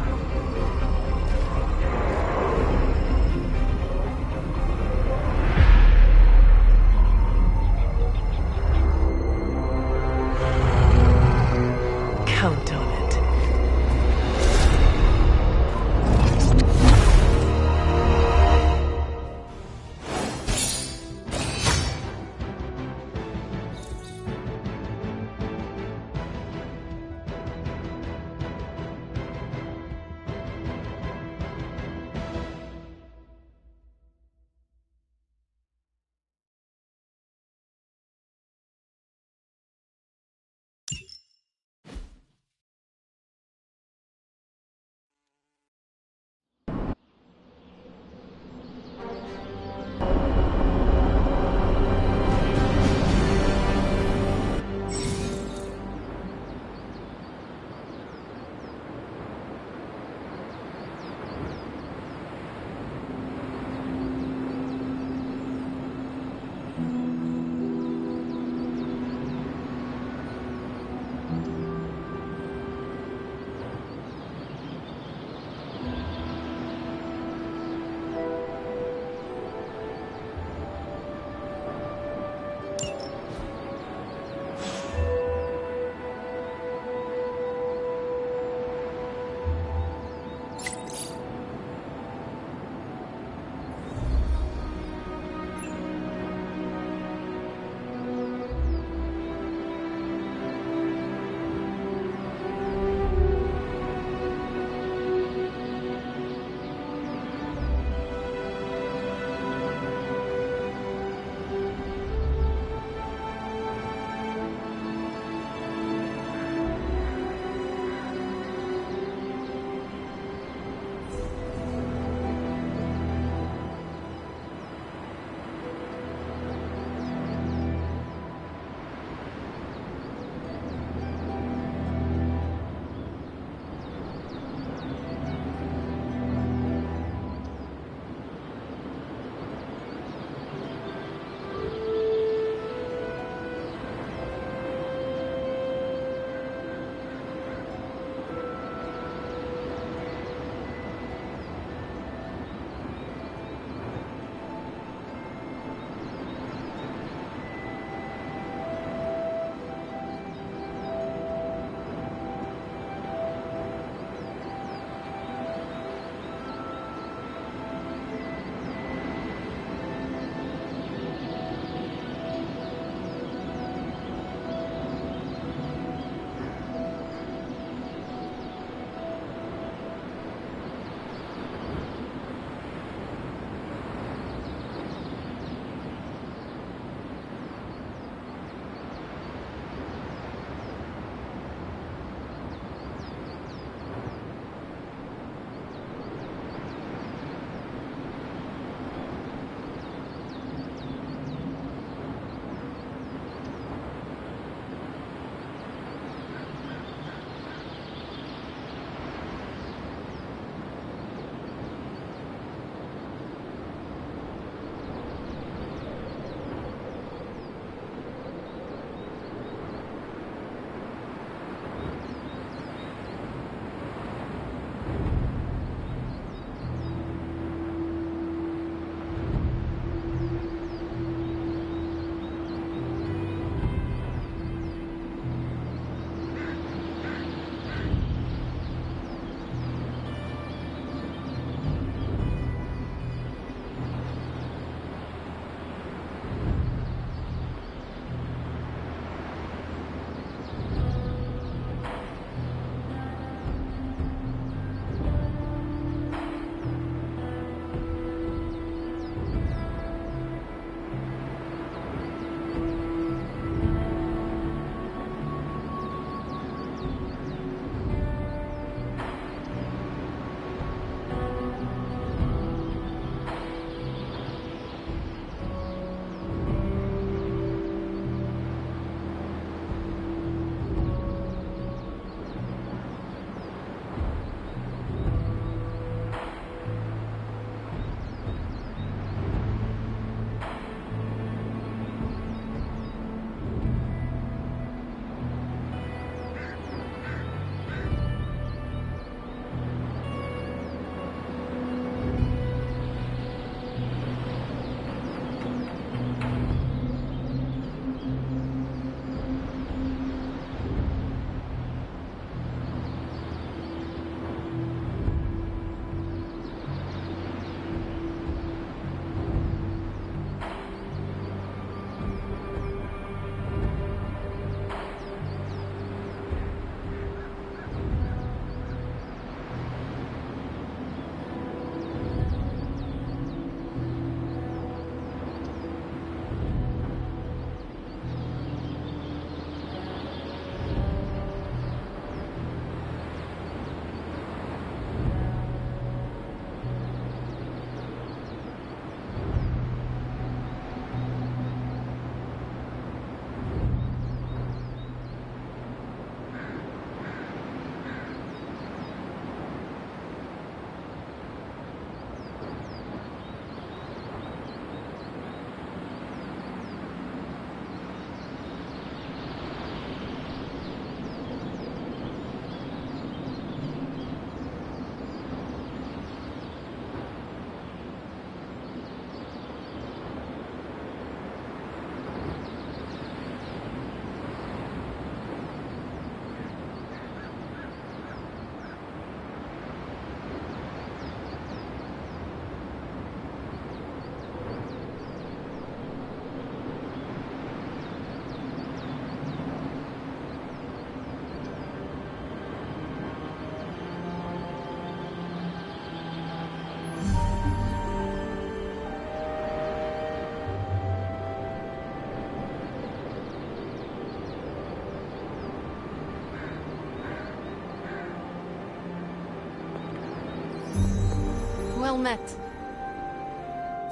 Well met.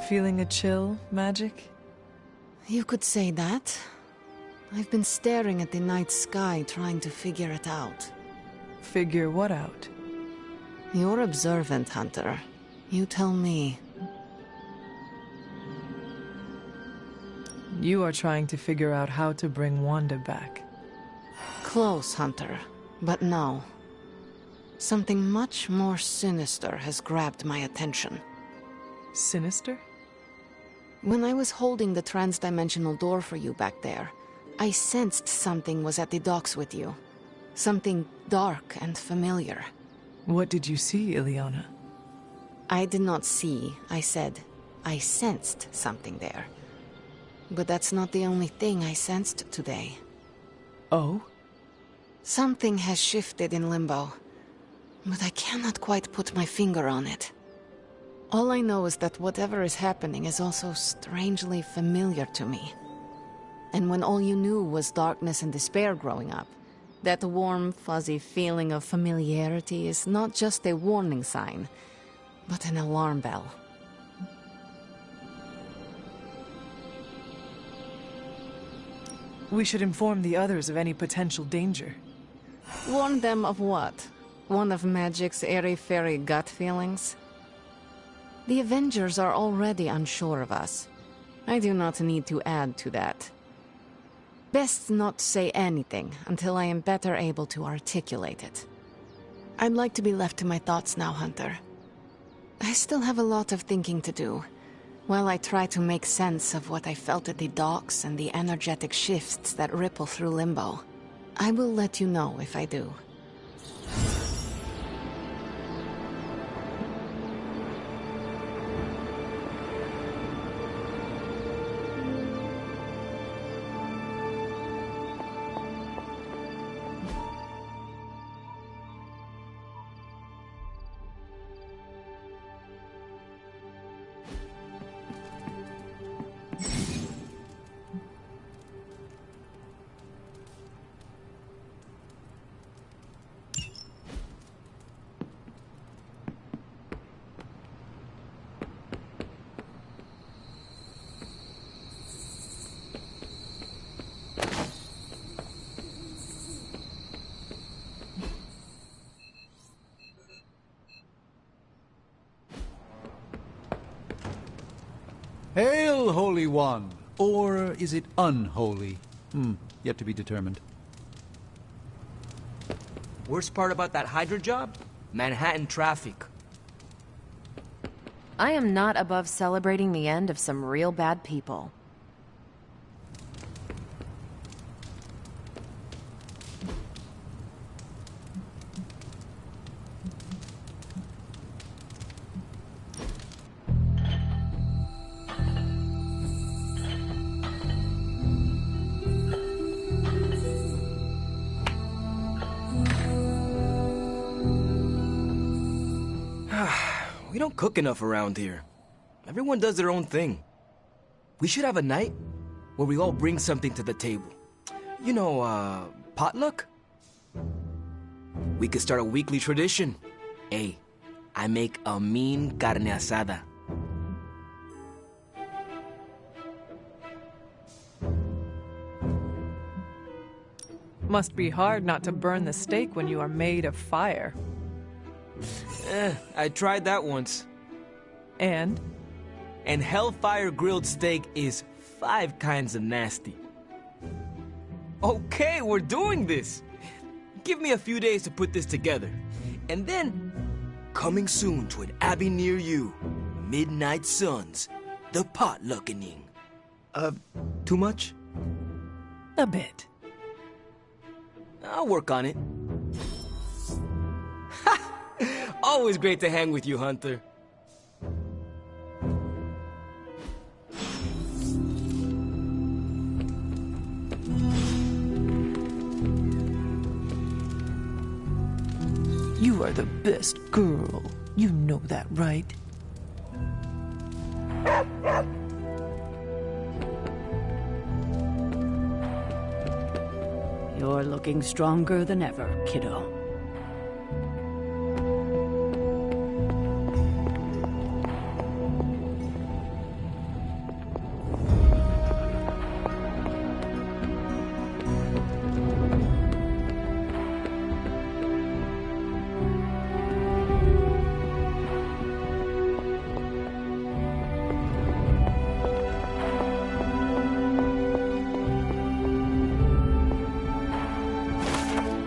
Feeling a chill, Magic? You could say that. I've been staring at the night sky trying to figure it out. Figure what out? You're observant, Hunter. You tell me. You are trying to figure out how to bring Wanda back. Close, Hunter. But no. Something much more sinister has grabbed my attention. Sinister? When I was holding the trans-dimensional door for you back there, I sensed something was at the docks with you. Something dark and familiar. What did you see, Illyana? I did not see, I said. I sensed something there. But that's not the only thing I sensed today. Oh? Something has shifted in Limbo, but I cannot quite put my finger on it. All I know is that whatever is happening is also strangely familiar to me. And when all you knew was darkness and despair growing up, that warm, fuzzy feeling of familiarity is not just a warning sign, but an alarm bell. We should inform the others of any potential danger. Warn them of what? One of Magic's airy-fairy gut feelings? The Avengers are already unsure of us. I do not need to add to that. Best not say anything until I am better able to articulate it. I'd like to be left to my thoughts now, Hunter. I still have a lot of thinking to do, while I try to make sense of what I felt at the docks and the energetic shifts that ripple through Limbo. I will let you know if I do. Hail, Holy One! Or is it unholy? Yet to be determined. Worst part about that Hydra job? Manhattan traffic. I am not above celebrating the end of some real bad people. We don't cook enough around here. Everyone does their own thing. We should have a night where we all bring something to the table. You know, potluck? We could start a weekly tradition. Hey, I make a mean carne asada. Must be hard not to burn the steak when you are made of fire. I tried that once. And? And Hellfire grilled steak is 5 kinds of nasty. Okay, we're doing this! Give me a few days to put this together. And then, coming soon to an abbey near you, Midnight Suns, the Potluckening. Too much? A bit. I'll work on it. Always great to hang with you, Hunter. You are the best girl. You know that, right? You're looking stronger than ever, kiddo.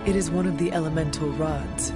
It is one of the elemental rods.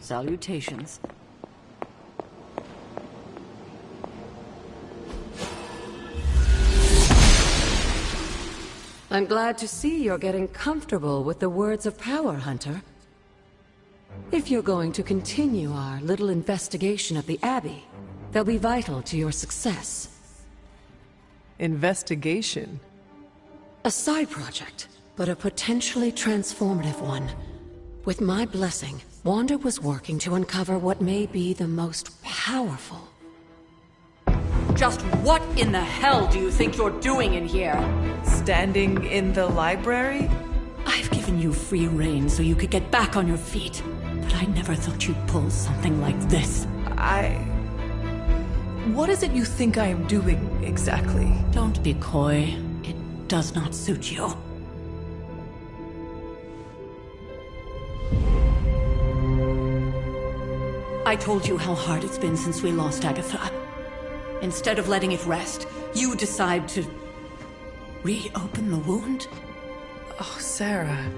Salutations. I'm glad to see you're getting comfortable with the words of power, Hunter. If you're going to continue our little investigation of the Abbey, they'll be vital to your success. Investigation? A side project, but a potentially transformative one. With my blessing, Wanda was working to uncover what may be the most powerful. Just what in the hell do you think you're doing in here? Standing in the library? I've given you free rein so you could get back on your feet. But I never thought you'd pull something like this. What is it you think I am doing, exactly? Don't be coy. It does not suit you. I told you how hard it's been since we lost Agatha. Instead of letting it rest, you decide to reopen the wound? Oh, Sarah.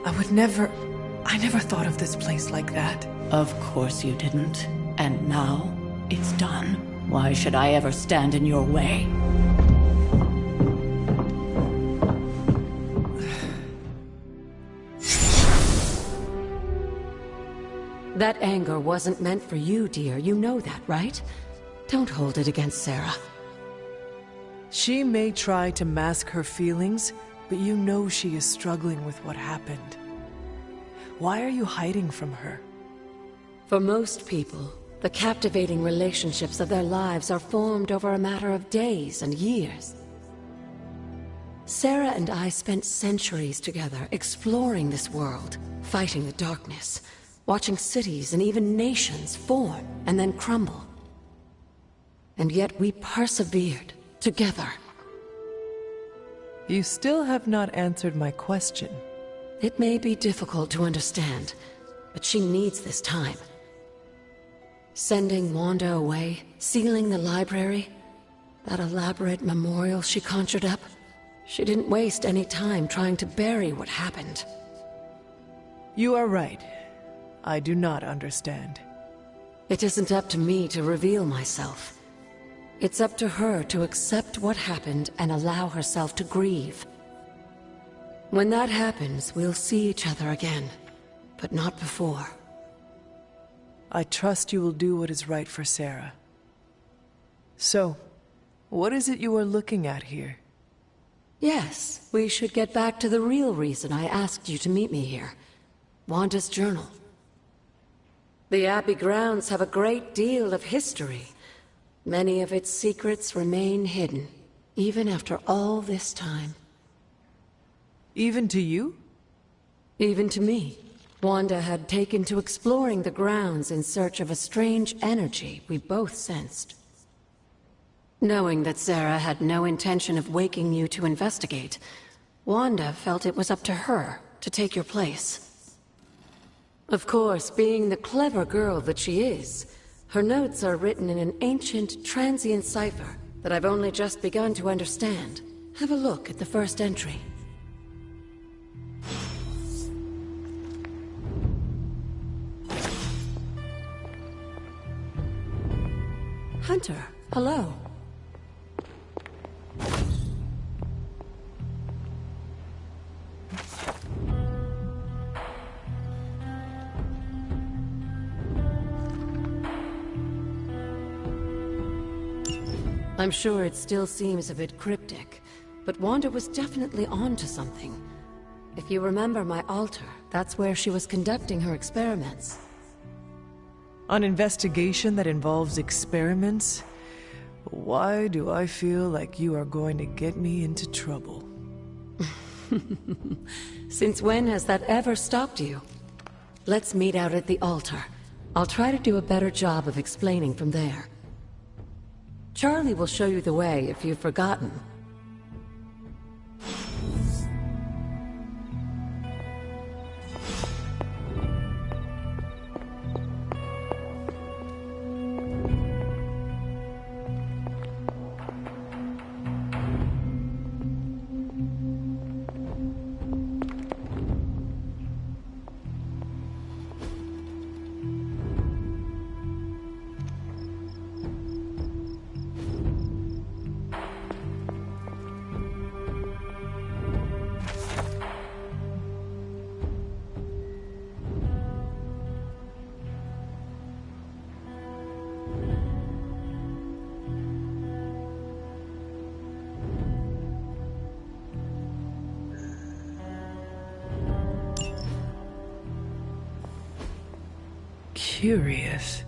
I never thought of this place like that. Of course you didn't. And now, it's done. Why should I ever stand in your way? That anger wasn't meant for you, dear. You know that, right? Don't hold it against Sarah. She may try to mask her feelings, but you know she is struggling with what happened. Why are you hiding from her? For most people, the captivating relationships of their lives are formed over a matter of days and years. Sarah and I spent centuries together exploring this world, fighting the darkness, watching cities and even nations form and then crumble. And yet we persevered, together. You still have not answered my question. It may be difficult to understand, but she needs this time. Sending Wanda away, sealing the library, that elaborate memorial she conjured up, she didn't waste any time trying to bury what happened. You are right. I do not understand. It isn't up to me to reveal myself. It's up to her to accept what happened and allow herself to grieve. When that happens, we'll see each other again, but not before. I trust you will do what is right for Sarah. So, what is it you are looking at here? Yes, we should get back to the real reason I asked you to meet me here. Wanda's journal. The Abbey grounds have a great deal of history. Many of its secrets remain hidden, even after all this time. Even to you? Even to me. Wanda had taken to exploring the grounds in search of a strange energy we both sensed. Knowing that Sarah had no intention of waking you to investigate, Wanda felt it was up to her to take your place. Of course, being the clever girl that she is, her notes are written in an ancient, transient cipher that I've only just begun to understand. Have a look at the first entry. Hunter, hello. I'm sure it still seems a bit cryptic, but Wanda was definitely onto something. If you remember my altar, that's where she was conducting her experiments. An investigation that involves experiments? Why do I feel like you are going to get me into trouble? Since when has that ever stopped you? Let's meet out at the altar. I'll try to do a better job of explaining from there. Charlie will show you the way if you've forgotten. Curious.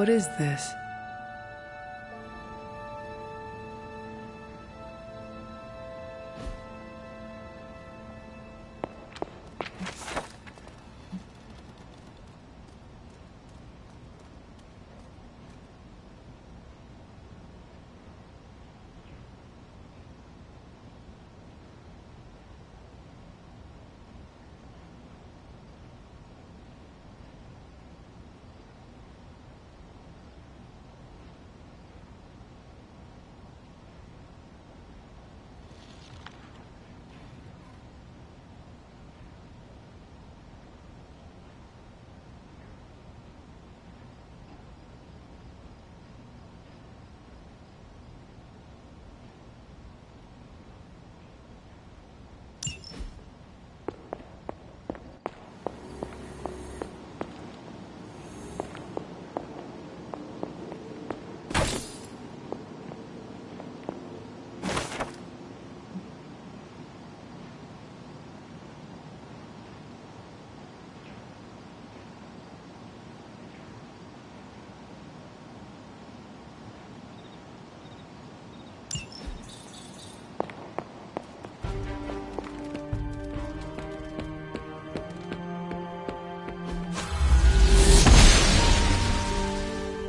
What is this?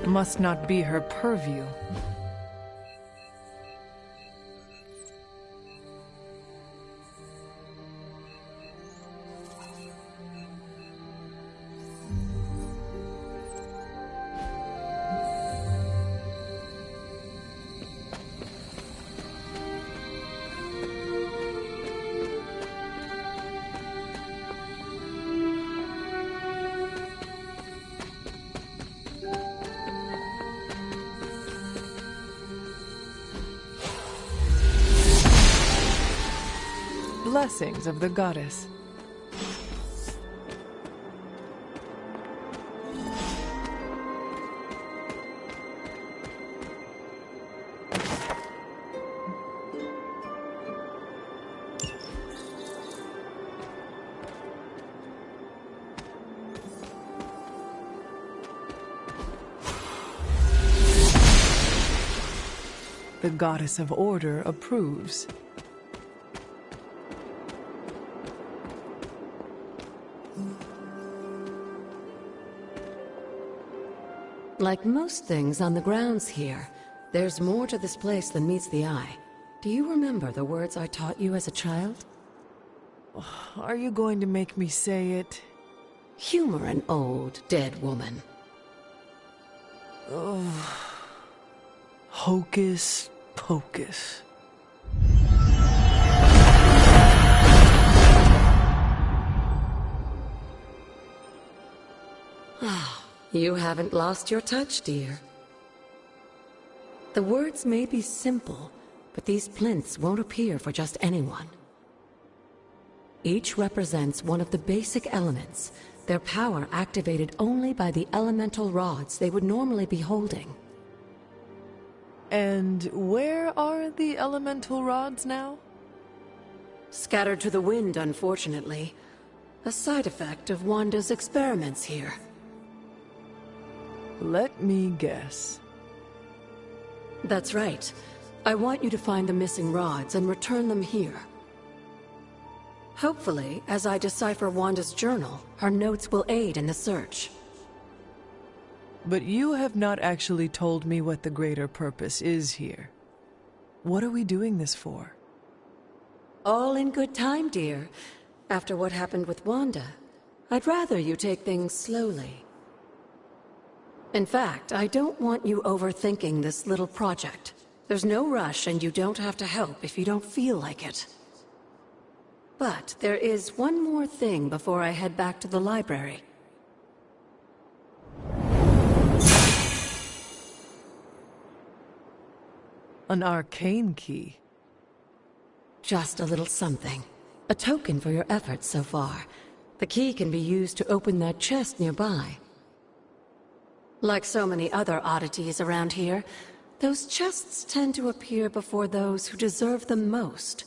Must not be her purview. blessings of the goddess. The goddess of order approves. Like most things on the grounds here, there's more to this place than meets the eye. Do you remember the words I taught you as a child? Are you going to make me say it? Humor an old, dead woman. Hocus pocus. You haven't lost your touch, dear. The words may be simple, but these plinths won't appear for just anyone. Each represents one of the basic elements, their power activated only by the elemental rods they would normally be holding. And where are the elemental rods now? Scattered to the wind, unfortunately. A side effect of Wanda's experiments here. Let me guess. That's right. I want you to find the missing rods and return them here. Hopefully, as I decipher Wanda's journal, her notes will aid in the search. But you have not actually told me what the greater purpose is here. What are we doing this for? All in good time, dear. After what happened with Wanda, I'd rather you take things slowly. In fact, I don't want you overthinking this little project. There's no rush, and you don't have to help if you don't feel like it. But there is one more thing before I head back to the library. An arcane key. Just a little something. A token for your efforts so far. The key can be used to open that chest nearby. Like so many other oddities around here, those chests tend to appear before those who deserve them most.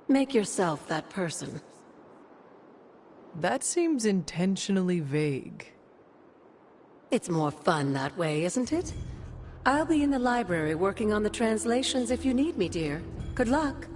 Make yourself that person. That seems intentionally vague. It's more fun that way, isn't it? I'll be in the library working on the translations if you need me, dear. Good luck.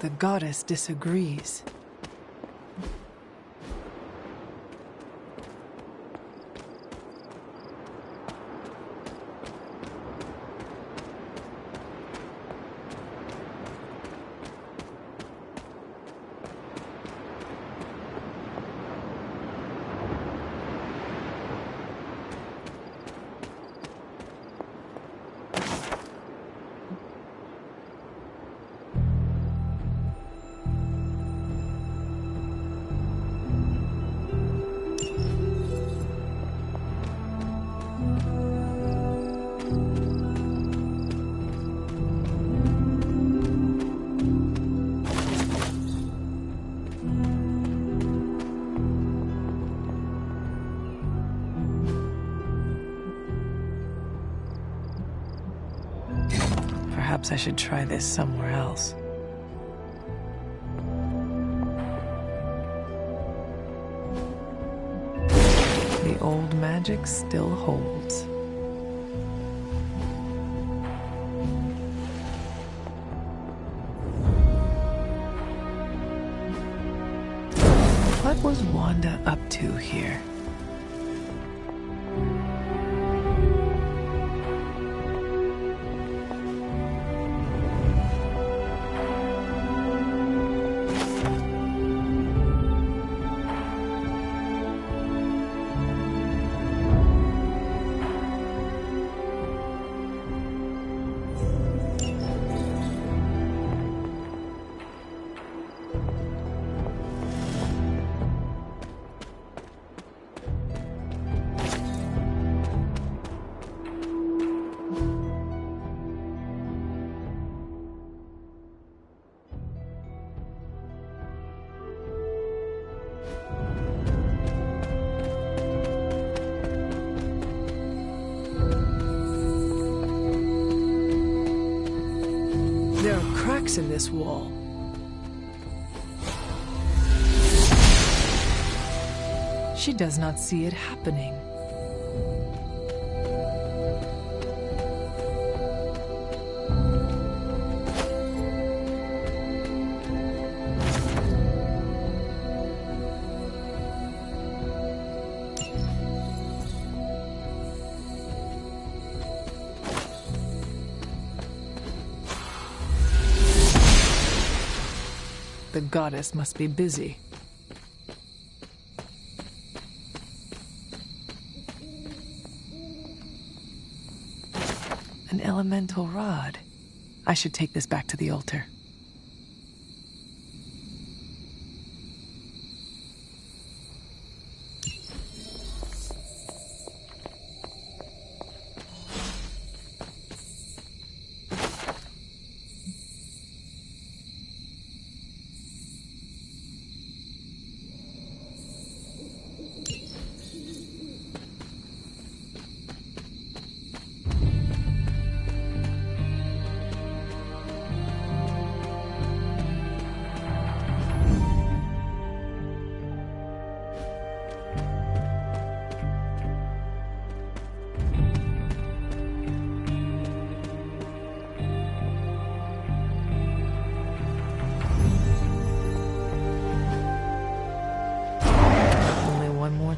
The goddess disagrees. Perhaps I should try this somewhere else. The old magic still holds. What was Wanda up to here? There are cracks in this wall. She does not see it happening. The goddess must be busy. An elemental rod. I should take this back to the altar.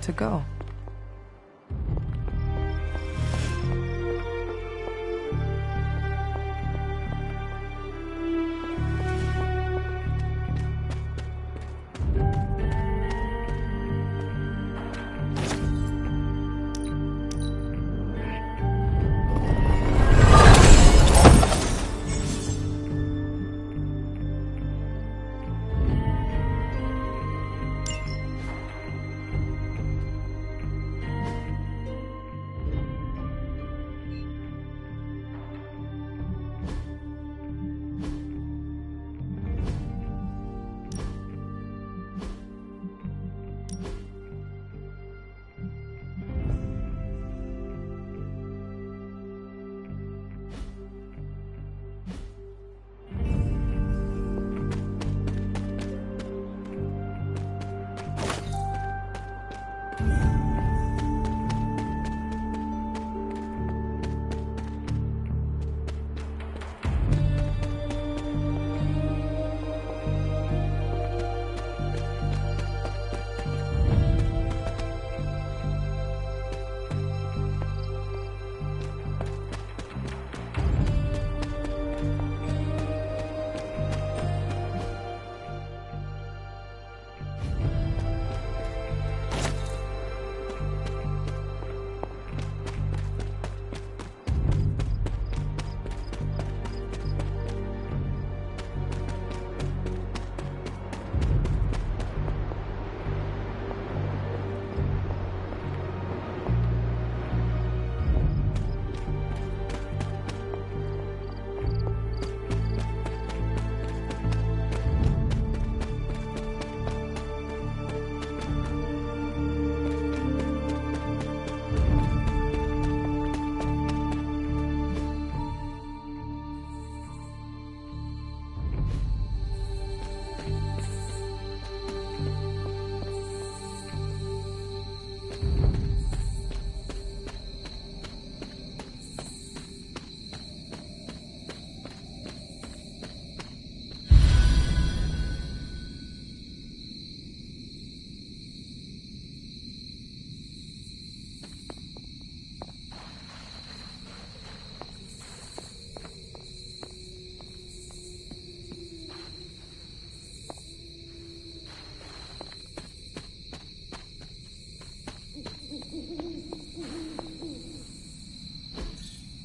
To go.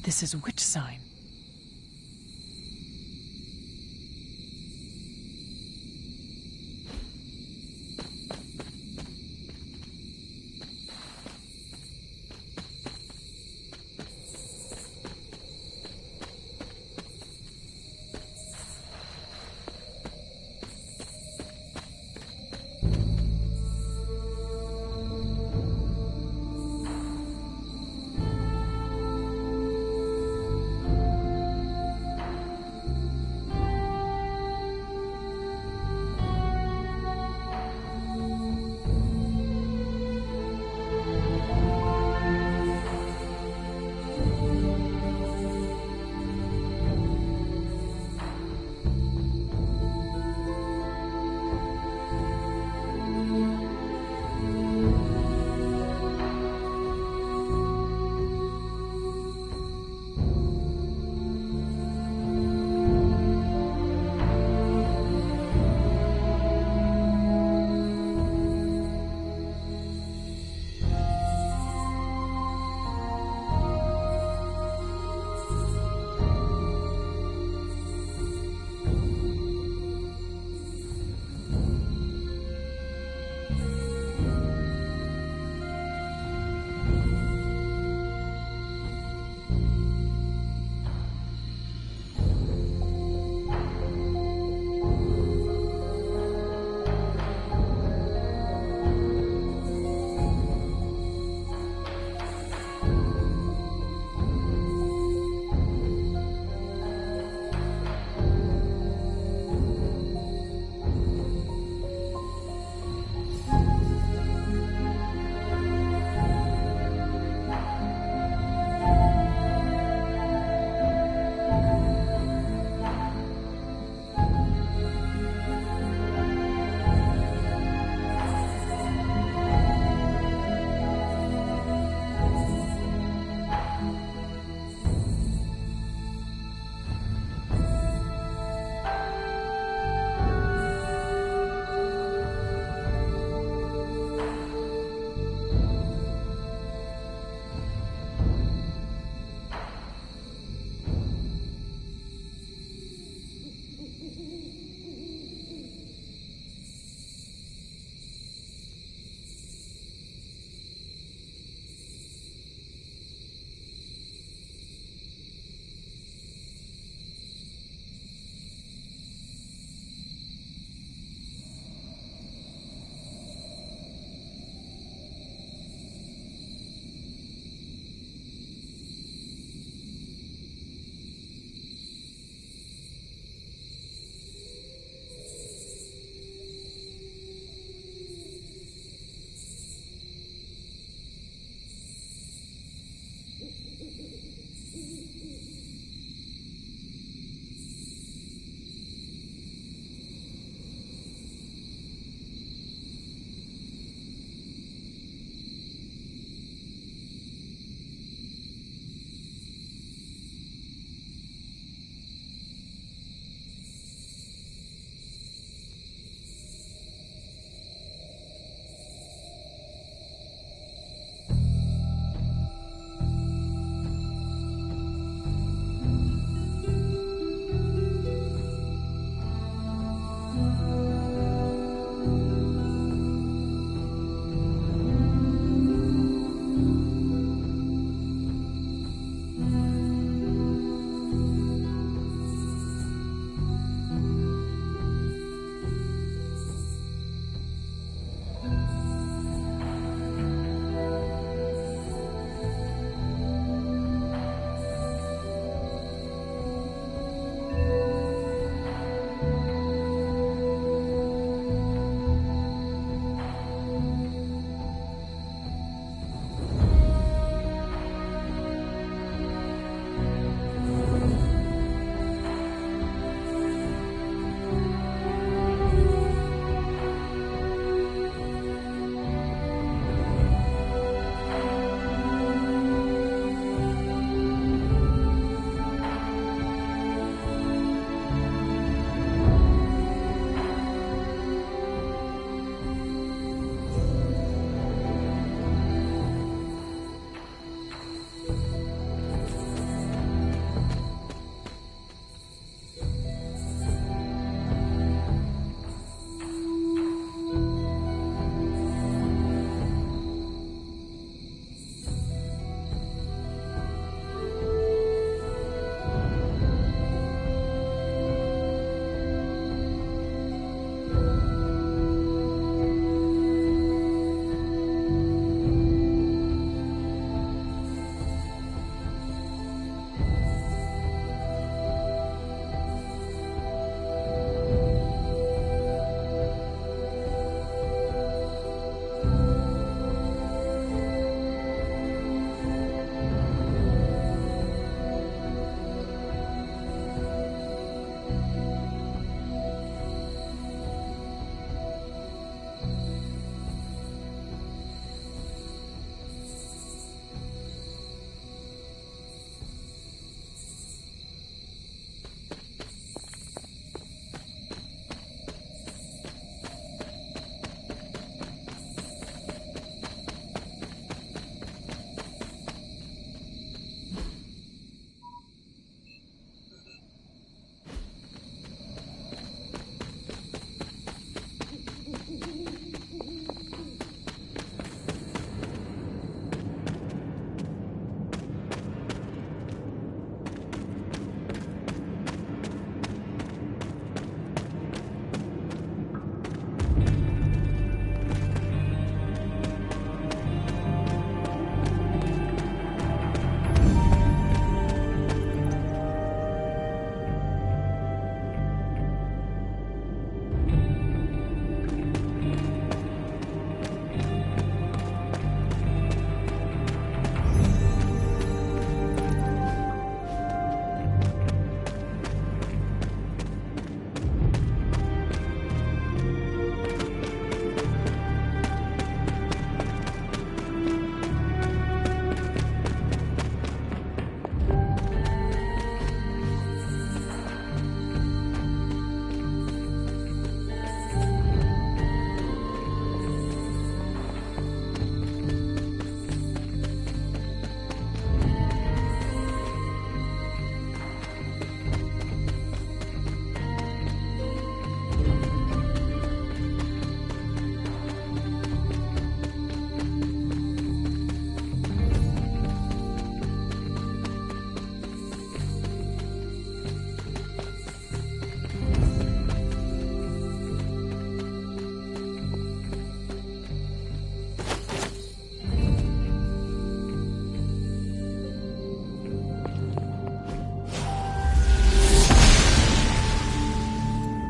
This is witch sign.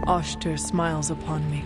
Oshter smiles upon me.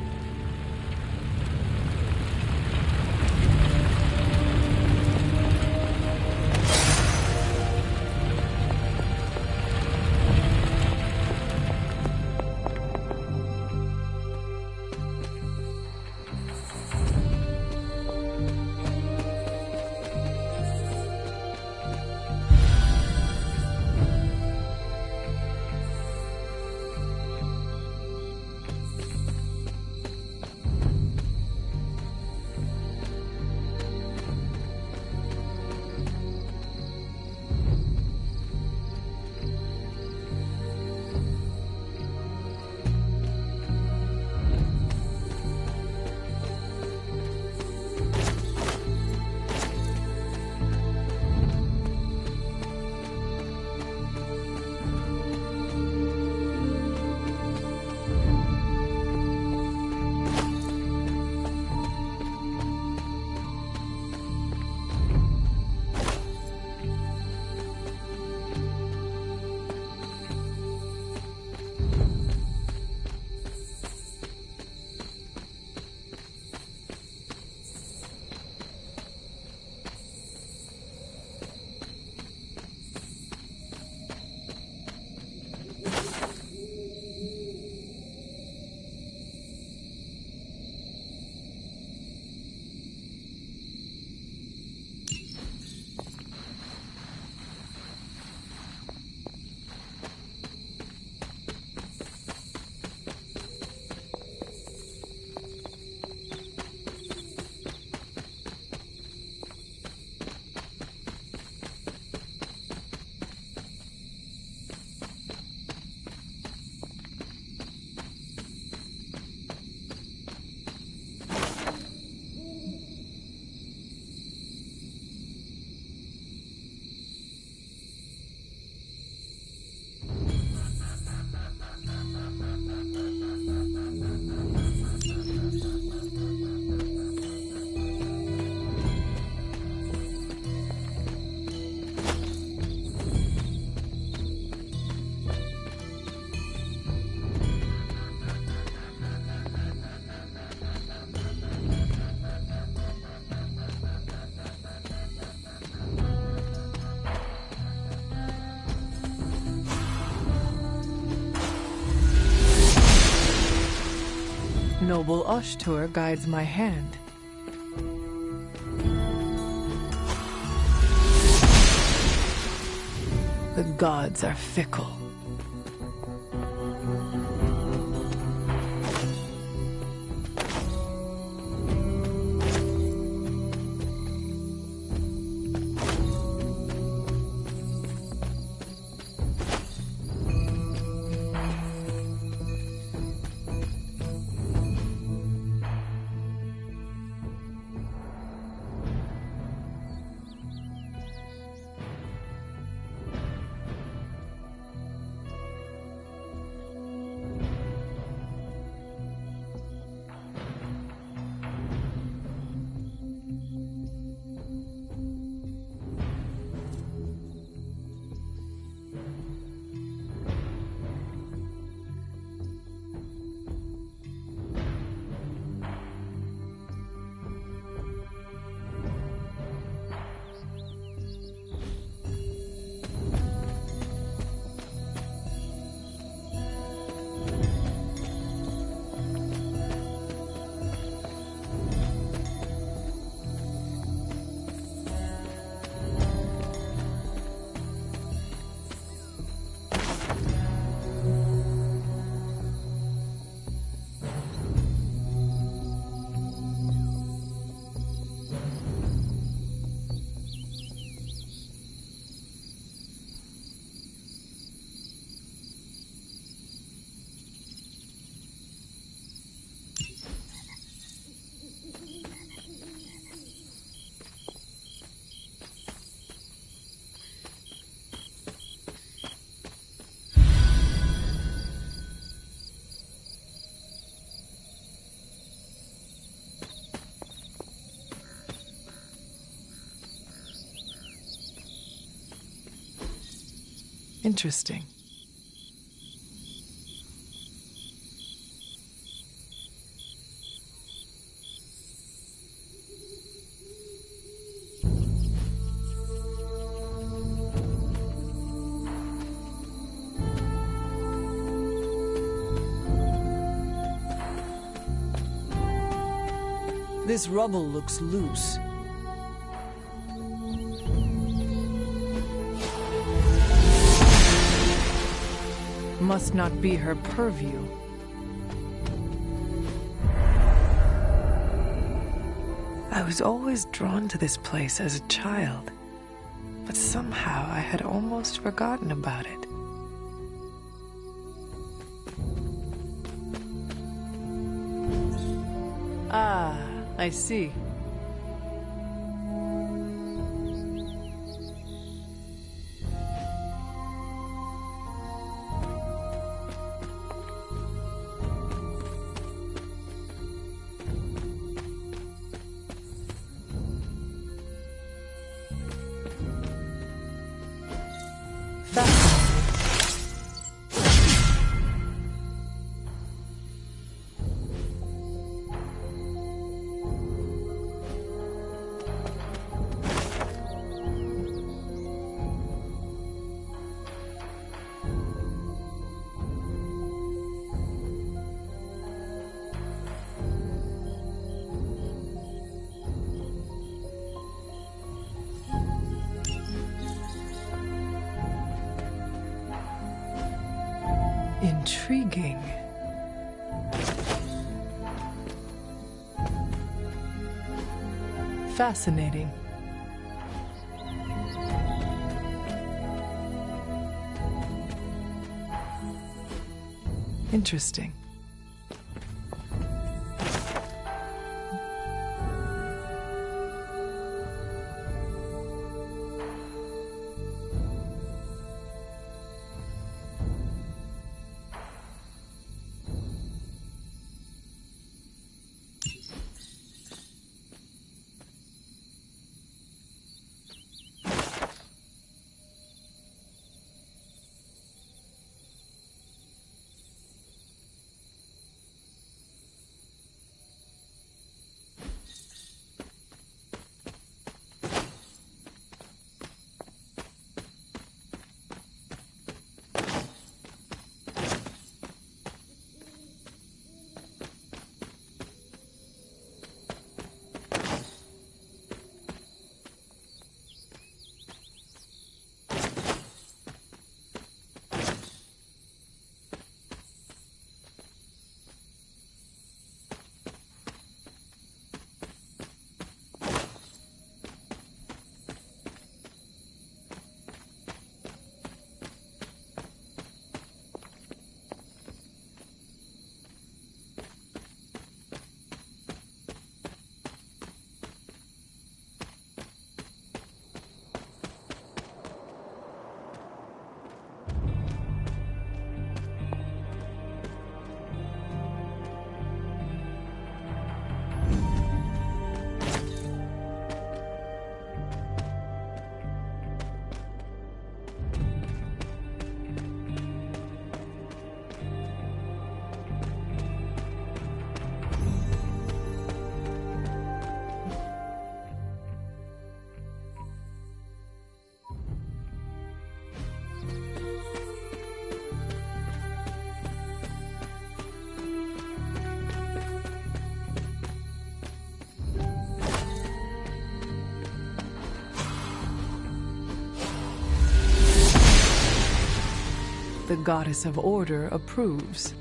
Noble Oshtur guides my hand. The gods are fickle. Interesting. This rubble looks loose. Must not be her purview. I was always drawn to this place as a child, but somehow I had almost forgotten about it. Ah, I see. Intriguing. Fascinating. Interesting. The goddess of order approves.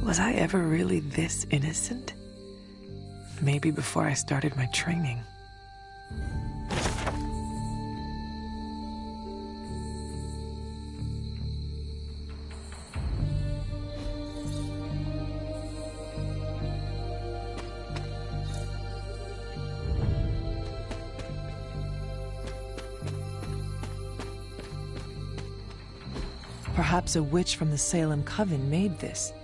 Was I ever really this innocent? Maybe before I started my training. Perhaps a witch from the Salem Coven made this.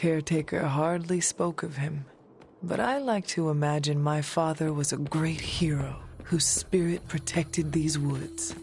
Caretaker hardly spoke of him, but I like to imagine my father was a great hero whose spirit protected these woods.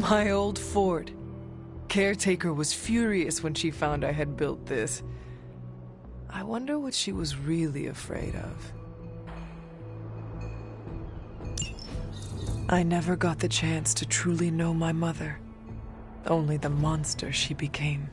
My old fort. Caretaker was furious when she found I had built this. I wonder what she was really afraid of. I never got the chance to truly know my mother. Only the monster she became.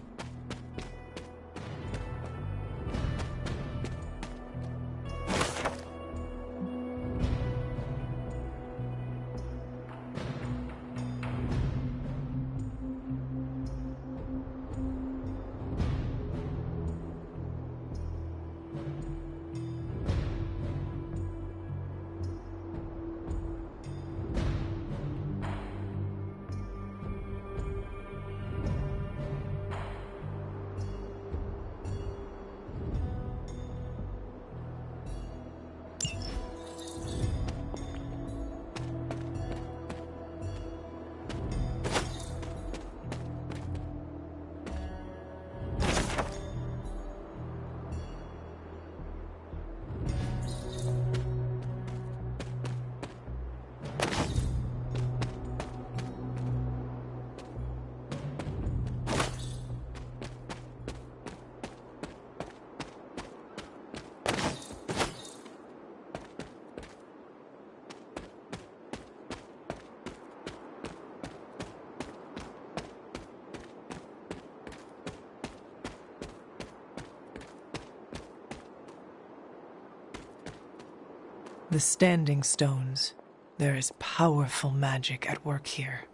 The Standing Stones. There is powerful magic at work here.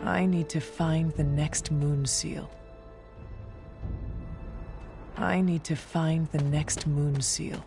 I need to find the next moon seal. I need to find the next moon seal.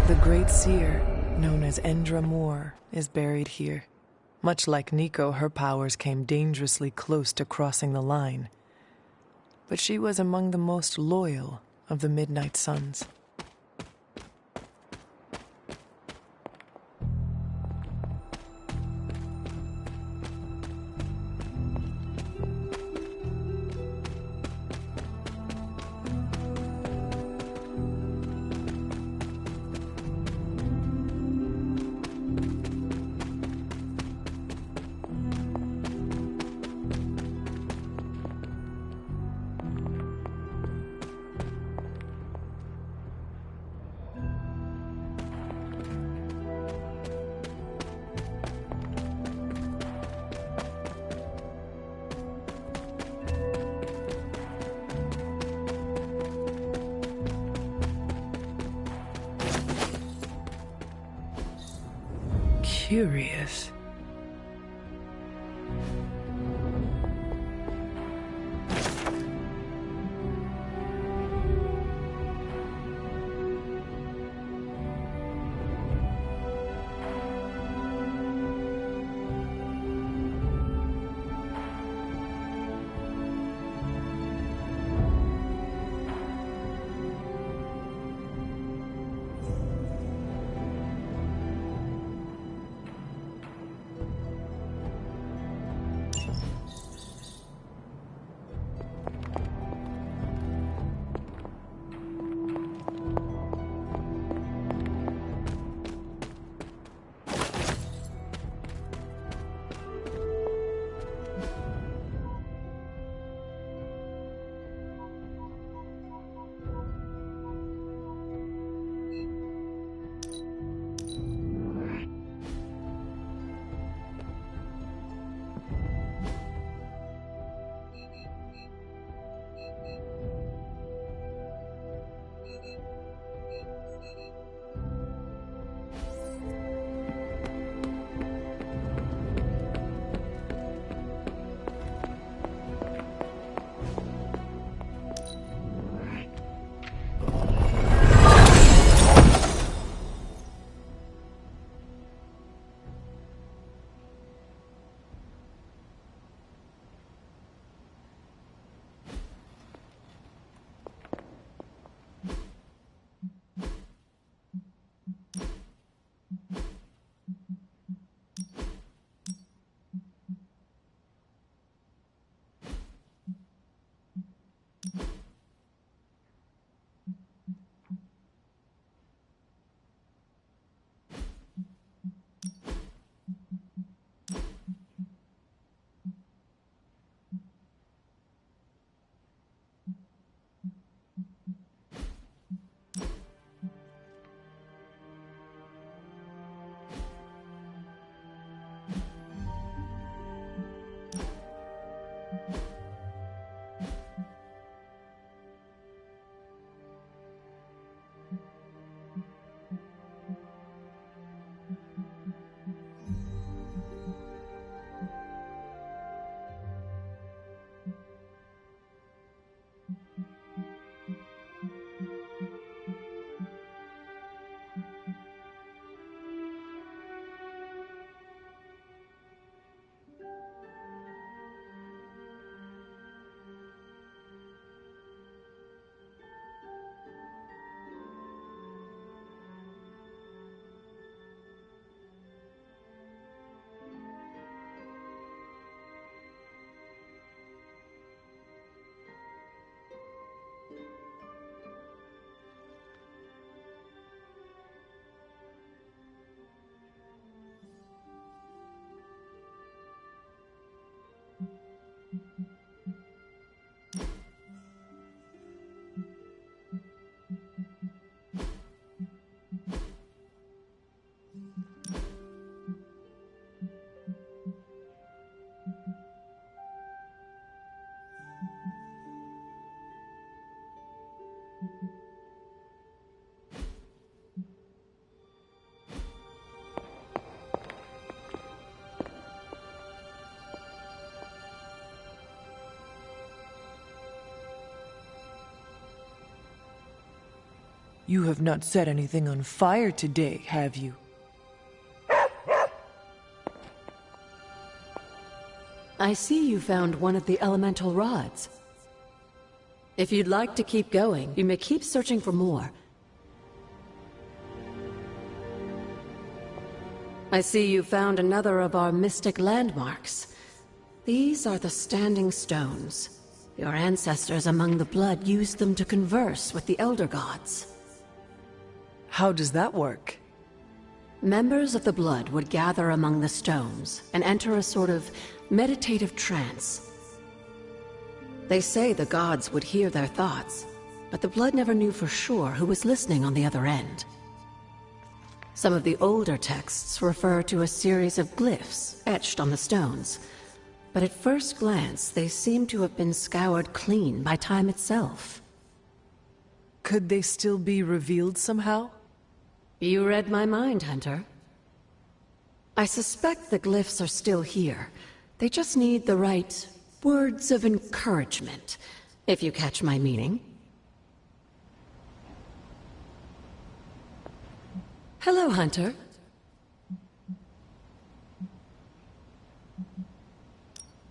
The Great Seer, known as Endra Moore, is buried here. Much like Nico, her powers came dangerously close to crossing the line. But she was among the most loyal of the Midnight Suns. Curious. You have not set anything on fire today, have you? I see you found one of the elemental rods. If you'd like to keep going, you may keep searching for more. I see you found another of our mystic landmarks. These are the Standing Stones. Your ancestors among the Blood used them to converse with the Elder Gods. How does that work? Members of the Blood would gather among the stones and enter a sort of meditative trance. They say the gods would hear their thoughts, but the Blood never knew for sure who was listening on the other end. Some of the older texts refer to a series of glyphs etched on the stones, but at first glance they seem to have been scoured clean by time itself. Could they still be revealed somehow? You read my mind, Hunter. I suspect the glyphs are still here. They just need the right words of encouragement, if you catch my meaning. Hello, Hunter.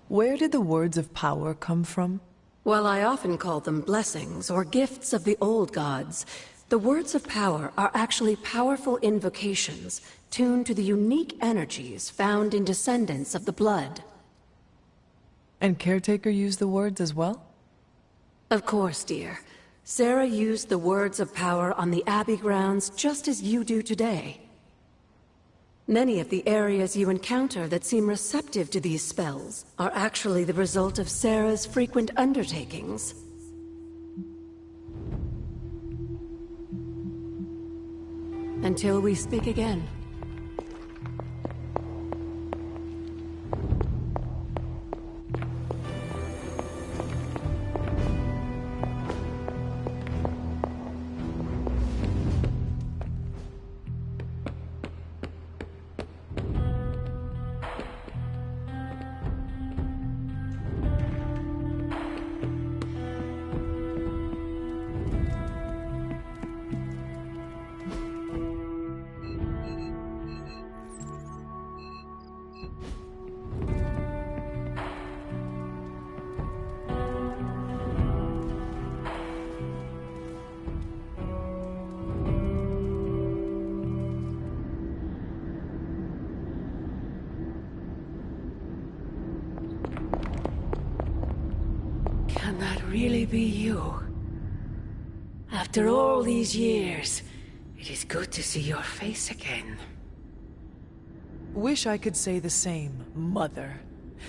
Where did the words of power come from? While I often call them blessings or gifts of the old gods, the words of power are actually powerful invocations tuned to the unique energies found in descendants of the Blood. And Caretaker used the words as well? Of course, dear. Sarah used the words of power on the Abbey grounds just as you do today. Many of the areas you encounter that seem receptive to these spells are actually the result of Sarah's frequent undertakings. Until we speak again. Can that really be you? After all these years, it is good to see your face again. Wish I could say the same, Mother.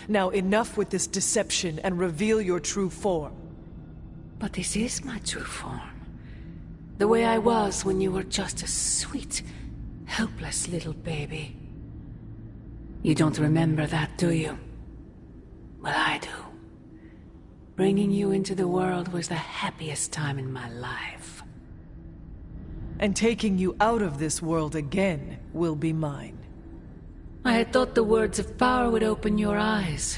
Now enough with this deception and reveal your true form. But this is my true form. The way I was when you were just a sweet, helpless little baby. You don't remember that, do you? Well, I do. Bringing you into the world was the happiest time in my life. And taking you out of this world again will be mine. I had thought the words of power would open your eyes.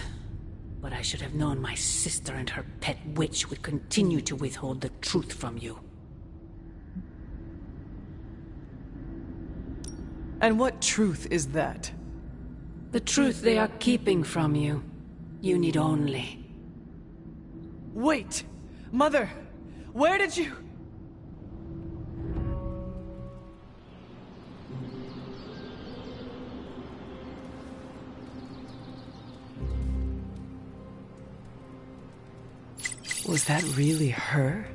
But I should have known my sister and her pet witch would continue to withhold the truth from you. And what truth is that? The truth they are keeping from you. You need only... Wait! Mother! Where did you... Was that really her?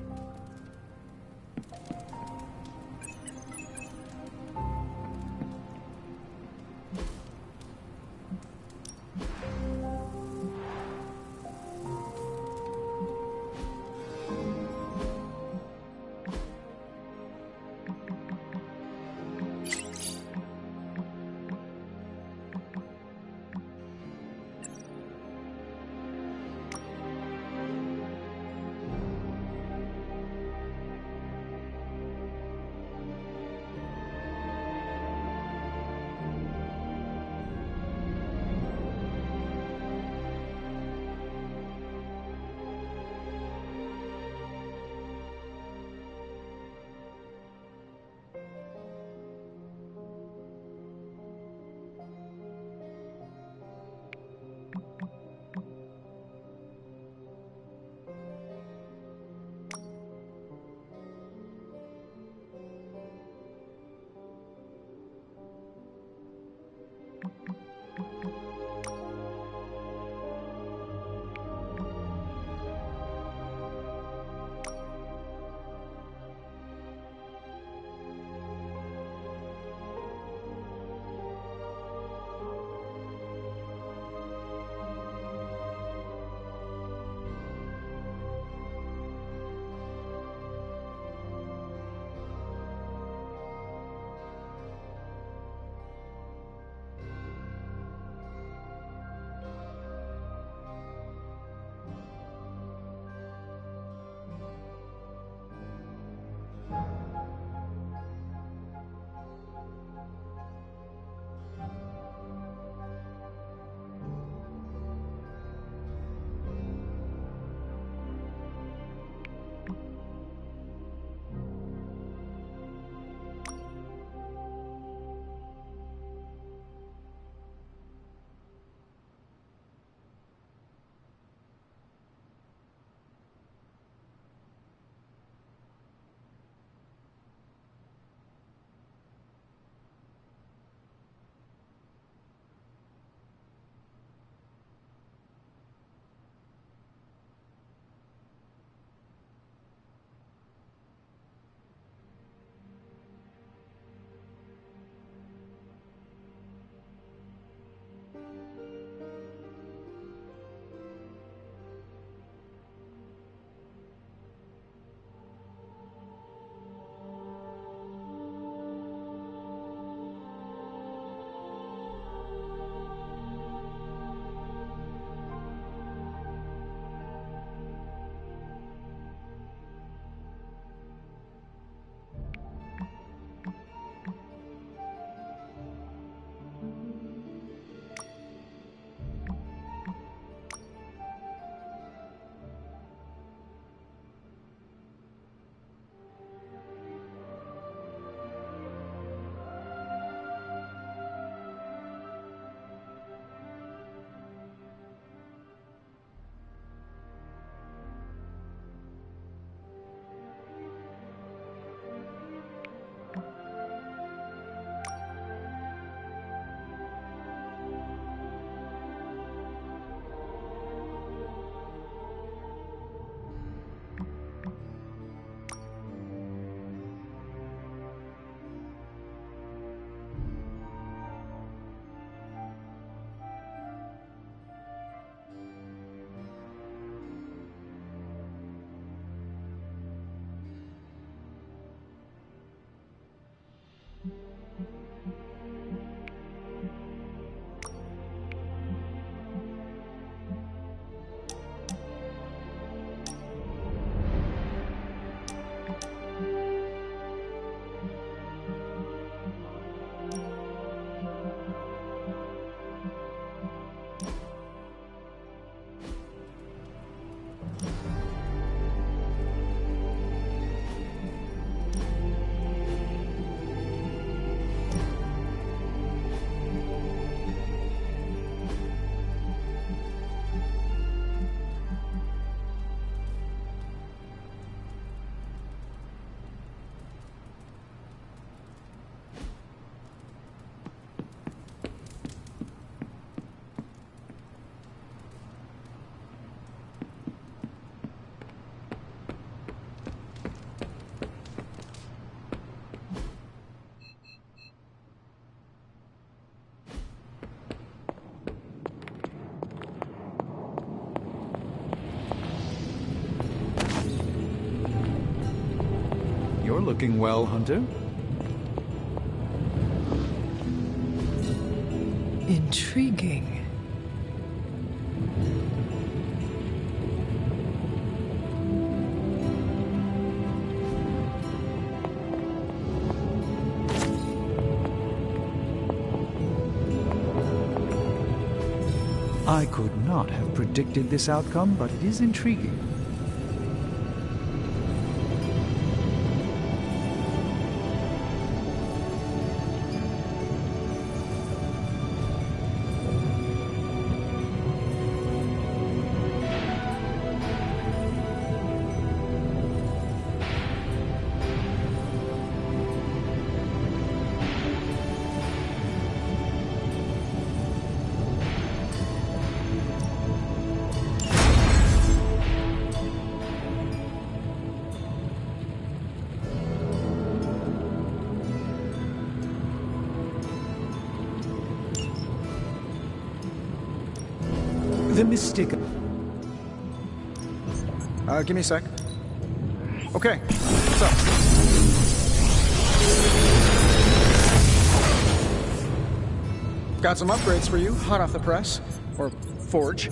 You're looking well, Hunter. Intriguing. I could not have predicted this outcome, but it is intriguing. The mystic. Give me a sec. Okay, so. Got some upgrades for you, hot off the press. Or forge.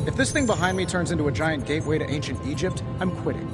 If this thing behind me turns into a giant gateway to ancient Egypt, I'm quitting.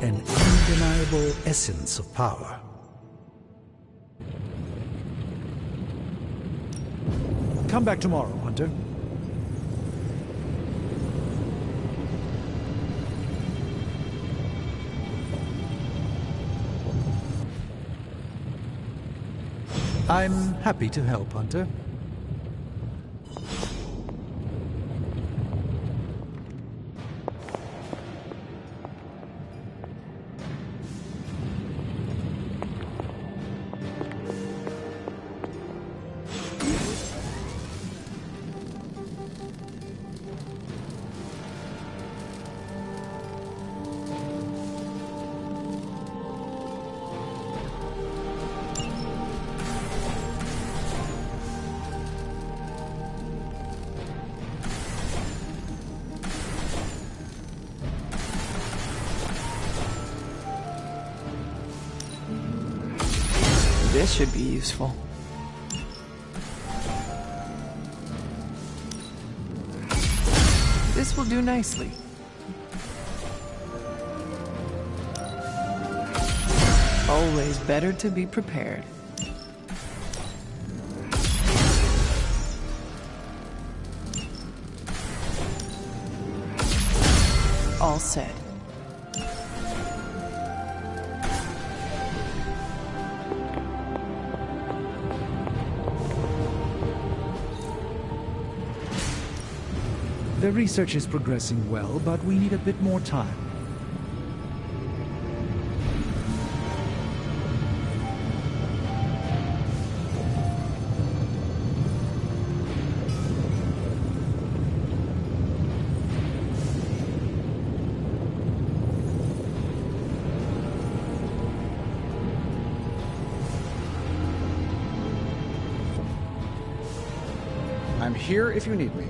An undeniable essence of power. Come back tomorrow, Hunter. I'm happy to help, Hunter. This should be useful. This will do nicely. Always better to be prepared. All set. The research is progressing well, but we need a bit more time. I'm here if you need me.